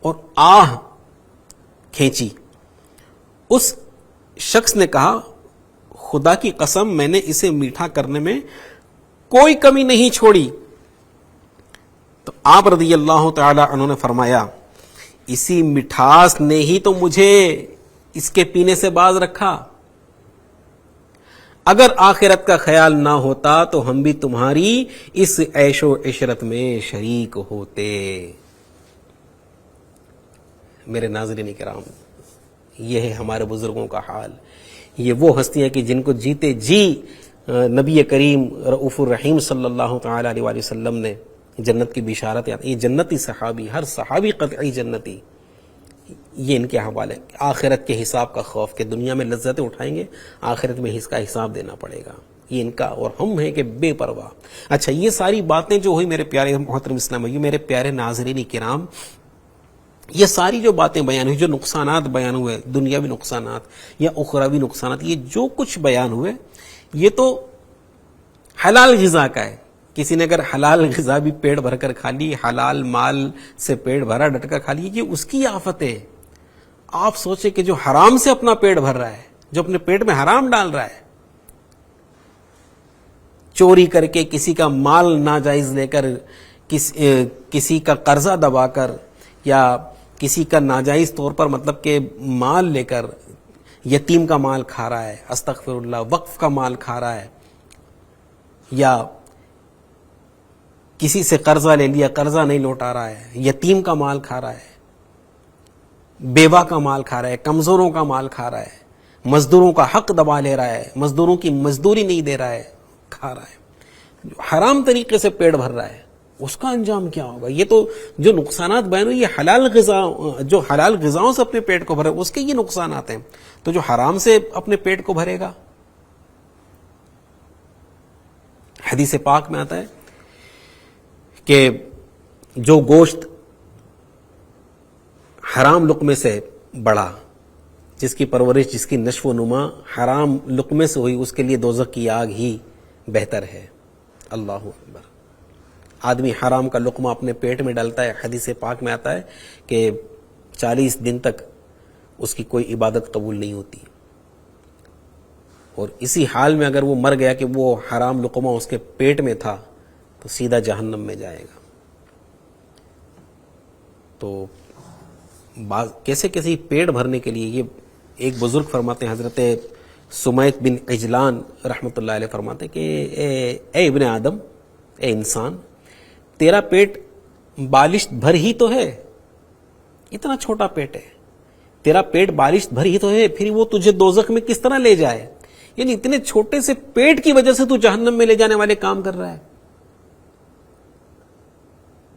اور آہ کھینچی. اس شخص نے کہا خدا کی قسم میں نے اسے میٹھا کرنے میں کوئی کمی نہیں چھوڑی. تو آپ رضی اللہ تعالی عنہ نے فرمایا اسی مٹھاس نے ہی تو مجھے اس کے پینے سے باز رکھا. اگر آخرت کا خیال نہ ہوتا تو ہم بھی تمہاری اس عیش و عشرت میں شریک ہوتے. میرے ناظرین کرام، یہ ہے ہمارے بزرگوں کا حال. یہ وہ ہستیاں کہ جن کو جیتے جی نبی کریم رؤوف الرحیم صلی اللہ تعالی علیہ وآلہ وسلم نے جنت کی بشارت. یہ جنتی صحابی، ہر صحابی قطعی جنتی. یہ ان کے حوالے آخرت کے حساب کا خوف کہ دنیا میں لذتیں اٹھائیں گے، آخرت میں اس کا حساب دینا پڑے گا. یہ ان کا، اور ہم ہیں کہ بے پرواہ. اچھا، یہ ساری باتیں جو ہوئی میرے پیارے محترم اسلامی، میرے پیارے ناظرین کرام، یہ ساری جو باتیں بیان ہوئی، جو نقصانات بیان ہوئے، دنیاوی نقصانات یا اخروی نقصانات، یہ جو کچھ بیان ہوئے یہ تو حلال غذا کا ہے. کسی نے اگر حلال غذا بھی پیٹ بھر کر کھا لی، حلال مال سے پیٹ بھرا ڈٹ کر کھا لی، یہ اس کی آفت ہے. آپ سوچیں کہ جو حرام سے اپنا پیٹ بھر رہا ہے، جو اپنے پیٹ میں حرام ڈال رہا ہے، چوری کر کے کسی کا مال ناجائز لے کر، کسی کا قرضہ دبا کر، یا کسی کا ناجائز طور پر مطلب کہ مال لے کر یتیم کا مال کھا رہا ہے، استغفر اللہ، وقف کا مال کھا رہا ہے، یا کسی سے قرضہ لے لیا، قرضہ نہیں لوٹا رہا ہے، یتیم کا مال کھا رہا ہے، بیوہ کا مال کھا رہا ہے، کمزوروں کا مال کھا رہا ہے، مزدوروں کا حق دبا لے رہا ہے، مزدوروں کی مزدوری نہیں دے رہا ہے، کھا رہا ہے، حرام طریقے سے پیٹ بھر رہا ہے، اس کا انجام کیا ہوگا؟ یہ تو جو نقصانات بیان ہوئے، یہ حلال غذا، جو حلال غذاؤں سے اپنے پیٹ کو بھرے اس کے یہ نقصانات ہیں، تو جو حرام سے اپنے پیٹ کو بھرے گا. حدیث پاک میں آتا ہے کہ جو گوشت حرام لقمے سے بڑھا، جس کی پرورش، جس کی نشو و نما حرام لقمے سے ہوئی، اس کے لیے دوزخ کی آگ ہی بہتر ہے. اللہ اکبر. آدمی حرام کا لقمہ اپنے پیٹ میں ڈالتا ہے، حدیث پاک میں آتا ہے کہ 40 دن تک اس کی کوئی عبادت قبول نہیں ہوتی، اور اسی حال میں اگر وہ مر گیا کہ وہ حرام لقمہ اس کے پیٹ میں تھا تو سیدھا جہنم میں جائے گا. تو کیسے کیسے پیٹ بھرنے کے لیے، یہ ایک بزرگ فرماتے ہیں، حضرت سمیت بن عجلان رحمۃ اللہ علیہ فرماتے ہیں کہ اے ابن آدم، اے انسان، تیرا پیٹ بالشت بھر ہی تو ہے، اتنا چھوٹا پیٹ ہے، تیرا پیٹ بالشت بھر ہی تو ہے، پھر وہ تجھے دوزخ میں کس طرح لے جائے؟ یعنی اتنے چھوٹے سے پیٹ کی وجہ سے تو جہنم میں لے جانے والے کام کر رہا ہے.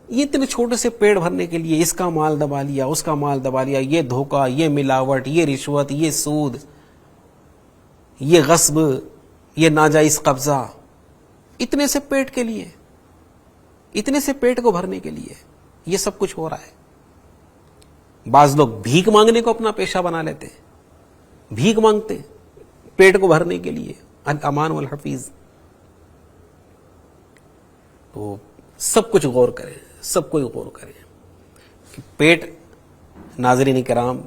یہ اتنے چھوٹے سے پیٹ بھرنے کے لیے اس کا مال دبا لیا، اس کا مال دبا لیا، یہ دھوکہ، یہ ملاوٹ، یہ رشوت، یہ سود، یہ غصب، یہ ناجائز قبضہ، اتنے سے پیٹ کے لیے، اتنے سے پیٹ کو بھرنے کے لیے یہ سب کچھ ہو رہا ہے. بعض لوگ بھیک مانگنے کو اپنا پیشہ بنا لیتے، بھیک مانگتے پیٹ کو بھرنے کے لیے. الامان والحفیظ. تو سب کچھ غور کریں، سب کوئی غور کریں کہ پیٹ، ناظرین کرام،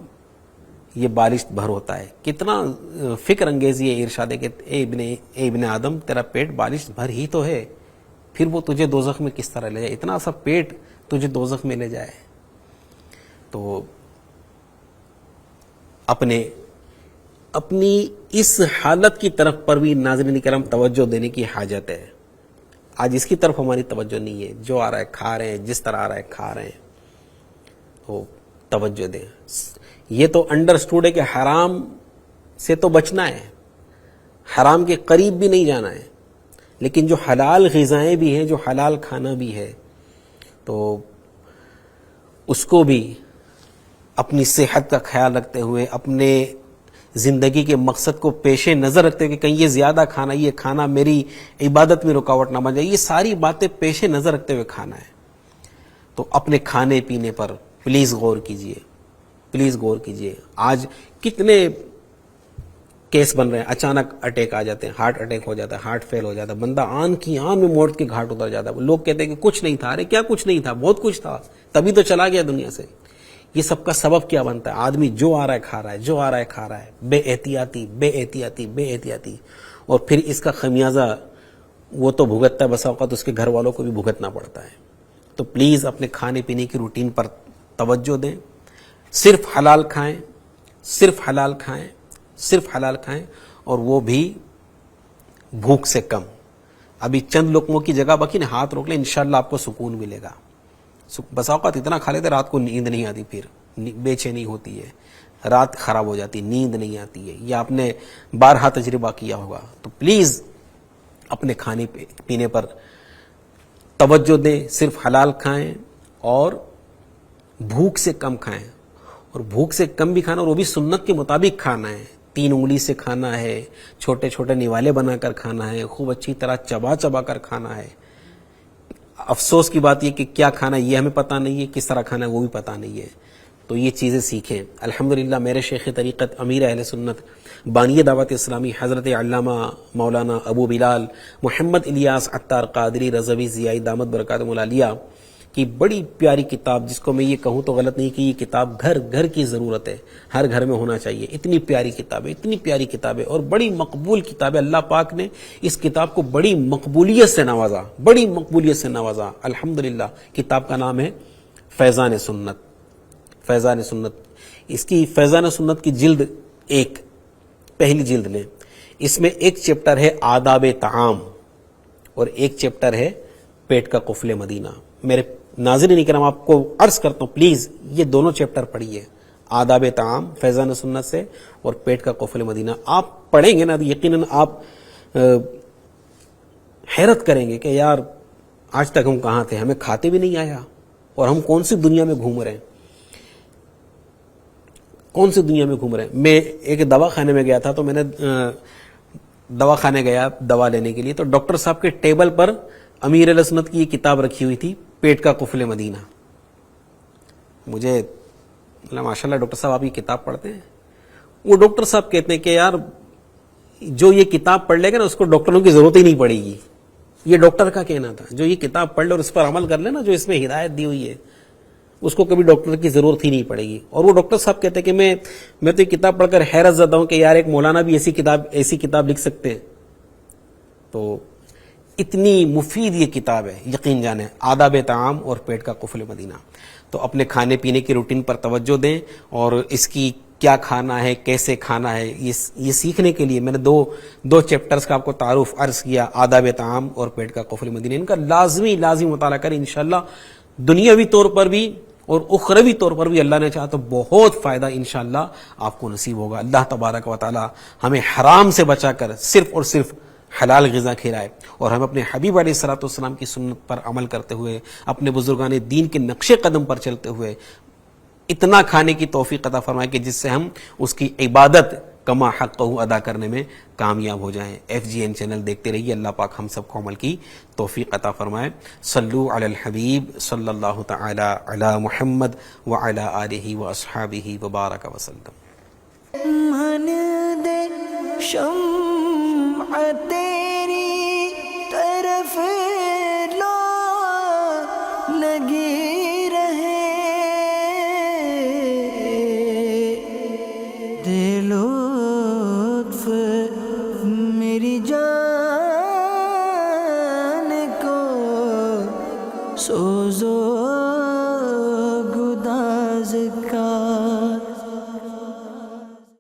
یہ بالشت بھر ہوتا ہے. کتنا فکر انگیز یہ ارشاد ہے کہ اے ابن آدم، تیرا پیٹ بالشت بھر ہی تو ہے، پھر وہ تجھے دوزخ میں کس طرح لے جائے؟ اتنا سا پیٹ تجھے دوزخ میں لے جائے. تو اپنی اس حالت کی طرف پر بھی ناظرین کرام توجہ دینے کی حاجت ہے. آج اس کی طرف ہماری توجہ نہیں ہے، جو آ رہا ہے کھا رہے ہیں، جس طرح آ رہا ہے کھا رہے ہیں. تو توجہ دیں. یہ تو انڈرسٹوڈ ہے کہ حرام سے تو بچنا ہے، حرام کے قریب بھی نہیں جانا ہے، لیکن جو حلال غذائیں بھی ہیں، جو حلال کھانا بھی ہے، تو اس کو بھی اپنی صحت کا خیال رکھتے ہوئے، اپنے زندگی کے مقصد کو پیش نظر رکھتے ہوئے کہ کہیں یہ زیادہ کھانا، یہ کھانا میری عبادت میں رکاوٹ نہ بن جائے، یہ ساری باتیں پیش نظر رکھتے ہوئے کھانا ہے. تو اپنے کھانے پینے پر پلیز غور کیجئے، پلیز غور کیجئے. آج کتنے کیس بن رہے ہیں، اچانک اٹیک آ جاتے ہیں، ہارٹ اٹیک ہو جاتا ہے، ہارٹ فیل ہو جاتا ہے، بندہ آن کی آن میں موت کے گھاٹ اتر جاتا ہے. لوگ کہتے ہیں کہ کچھ نہیں تھا. ارے کیا کچھ نہیں تھا؟ بہت کچھ تھا، تبھی تو چلا گیا دنیا سے. یہ سب کا سبب کیا بنتا ہے؟ آدمی جو آ رہا ہے کھا رہا ہے، جو آ رہا ہے کھا رہا ہے، بے احتیاطی، بے احتیاطی، بے احتیاطی. اور پھر اس کا خمیازہ وہ تو بھگتتا ہے، بسا اوقات اس کے گھر والوں کو بھی بھگتنا پڑتا ہے. تو پلیز اپنے کھانے پینے کی روٹین پر توجہ دیں. صرف حلال کھائیں، صرف حلال کھائیں، صرف حلال کھائیں، اور وہ بھی بھوک سے کم. ابھی چند لقموں کی جگہ باقی نا، ہاتھ روک لیں، انشاءاللہ آپ کو سکون ملے گا. بس اوقات اتنا کھا لیتے رات کو نیند نہیں آتی، پھر بے چینی ہوتی ہے، رات خراب ہو جاتی، نیند نہیں آتی ہے. یہ آپ نے بارہا تجربہ کیا ہوگا. تو پلیز اپنے کھانے پینے پر توجہ دیں، صرف حلال کھائیں اور بھوک سے کم کھائیں. اور بھوک سے کم بھی کھانا، اور وہ بھی سنت کے مطابق کھانا ہے. 3 انگلی سے کھانا ہے، چھوٹے چھوٹے نوالے بنا کر کھانا ہے، خوب اچھی طرح چبا چبا کر کھانا ہے. افسوس کی بات یہ کہ کیا کھانا ہے یہ ہمیں پتہ نہیں ہے، کس طرح کھانا ہے وہ بھی پتہ نہیں ہے. تو یہ چیزیں سیکھیں. الحمدللہ میرے شیخ طریقت، امیر اہل سنت، بانی دعوت اسلامی، حضرت علامہ مولانا ابو بلال محمد الیاس عطار قادری رضوی زیائی دامت برکاتہم العالیہ کی بڑی پیاری کتاب، جس کو میں یہ کہوں تو غلط نہیں کہ یہ کتاب گھر گھر کی ضرورت ہے، ہر گھر میں ہونا چاہیے. اتنی پیاری کتاب ہے، اتنی پیاری کتاب ہے، اور بڑی مقبول کتاب ہے. اللہ پاک نے اس کتاب کو بڑی مقبولیت سے نوازا، بڑی مقبولیت سے نوازا. الحمدللہ. کتاب کا نام ہے فیضان سنت. فیضان سنت. اس کی فیضان سنت کی جلد 1، پہلی جلد لیں. اس میں ایک چیپٹر ہے آداب طعام، اور ایک چیپٹر ہے پیٹ کا قفل مدینہ. میرے ناظرین کرام آپ کو عرض کرتا ہوں پلیز یہ دونوں چیپٹر پڑھیے, آداب طعام فیضان سنت سے اور پیٹ کا قفل مدینہ. آپ پڑھیں گے نا تو یقیناً آپ حیرت کریں گے کہ یار آج تک ہم کہاں تھے, ہمیں کھاتے بھی نہیں آیا اور ہم کون سی دنیا میں گھوم رہے ہیں, کون سی دنیا میں گھوم رہے ہیں. میں ایک دوا خانے میں گیا تھا تو میں نے دوا خانے گیا دوا لینے کے لیے, تو ڈاکٹر صاحب کے ٹیبل پر امیر اہل سنت کی یہ کتاب رکھی ہوئی تھی, پیٹ کا قفل مدینہ. مجھے ماشاء اللہ ڈاکٹر صاحب آپ یہ کتاب پڑھتے ہیں؟ وہ ڈاکٹر صاحب کہتے ہیں کہ یار جو یہ کتاب پڑھ لے گا نا اس کو ڈاکٹروں کی ضرورت ہی نہیں پڑے گی. یہ ڈاکٹر کا کہنا تھا, جو یہ کتاب پڑھ لے اور اس پر عمل کر لے نا, جو اس میں ہدایت دی ہوئی ہے, اس کو کبھی ڈاکٹر کی ضرورت ہی نہیں پڑے گی. اور وہ ڈاکٹر صاحب کہتے ہیں کہ میں تو یہ کتاب پڑھ کر حیرت زدہ ہوں کہ یار ایک مولانا بھی ایسی کتاب لکھ سکتے ہیں. تو اتنی مفید یہ کتاب ہے, یقین جانیں, آداب طعام اور پیٹ کا قفل مدینہ. تو اپنے کھانے پینے کی روٹین پر توجہ دیں اور اس کی کیا کھانا ہے, کیسے کھانا ہے, یہ سیکھنے کے لیے میں نے دو چیپٹرز کا آپ کو تعارف عرض کیا, آداب طعام اور پیٹ کا قفل مدینہ. ان کا لازمی مطالعہ کریں, انشاءاللہ دنیاوی طور پر بھی اور اخروی طور پر بھی اللہ نے چاہا تو بہت فائدہ انشاءاللہ آپ کو نصیب ہوگا. اللہ تبارک و تعالی ہمیں حرام سے بچا کر صرف اور صرف حلال غذا کھلائے اور ہم اپنے حبیب علیہ الصلوۃ والسلام کی سنت پر عمل کرتے ہوئے, اپنے بزرگان دین کے نقش قدم پر چلتے ہوئے اتنا کھانے کی توفیق عطا فرمائے کہ جس سے ہم اس کی عبادت کما حقہ ادا کرنے میں کامیاب ہو جائیں. FGN چینل دیکھتے رہیے. اللہ پاک ہم سب کو عمل کی توفیق عطا فرمائے. صلو علی الحبیب صلی اللہ تعالی علی محمد وعلی آلہ واصحابہ وبارک وسلم. من دے شمع تیری طرف لو لگی رہے, دے لطف میری جان کو سوزو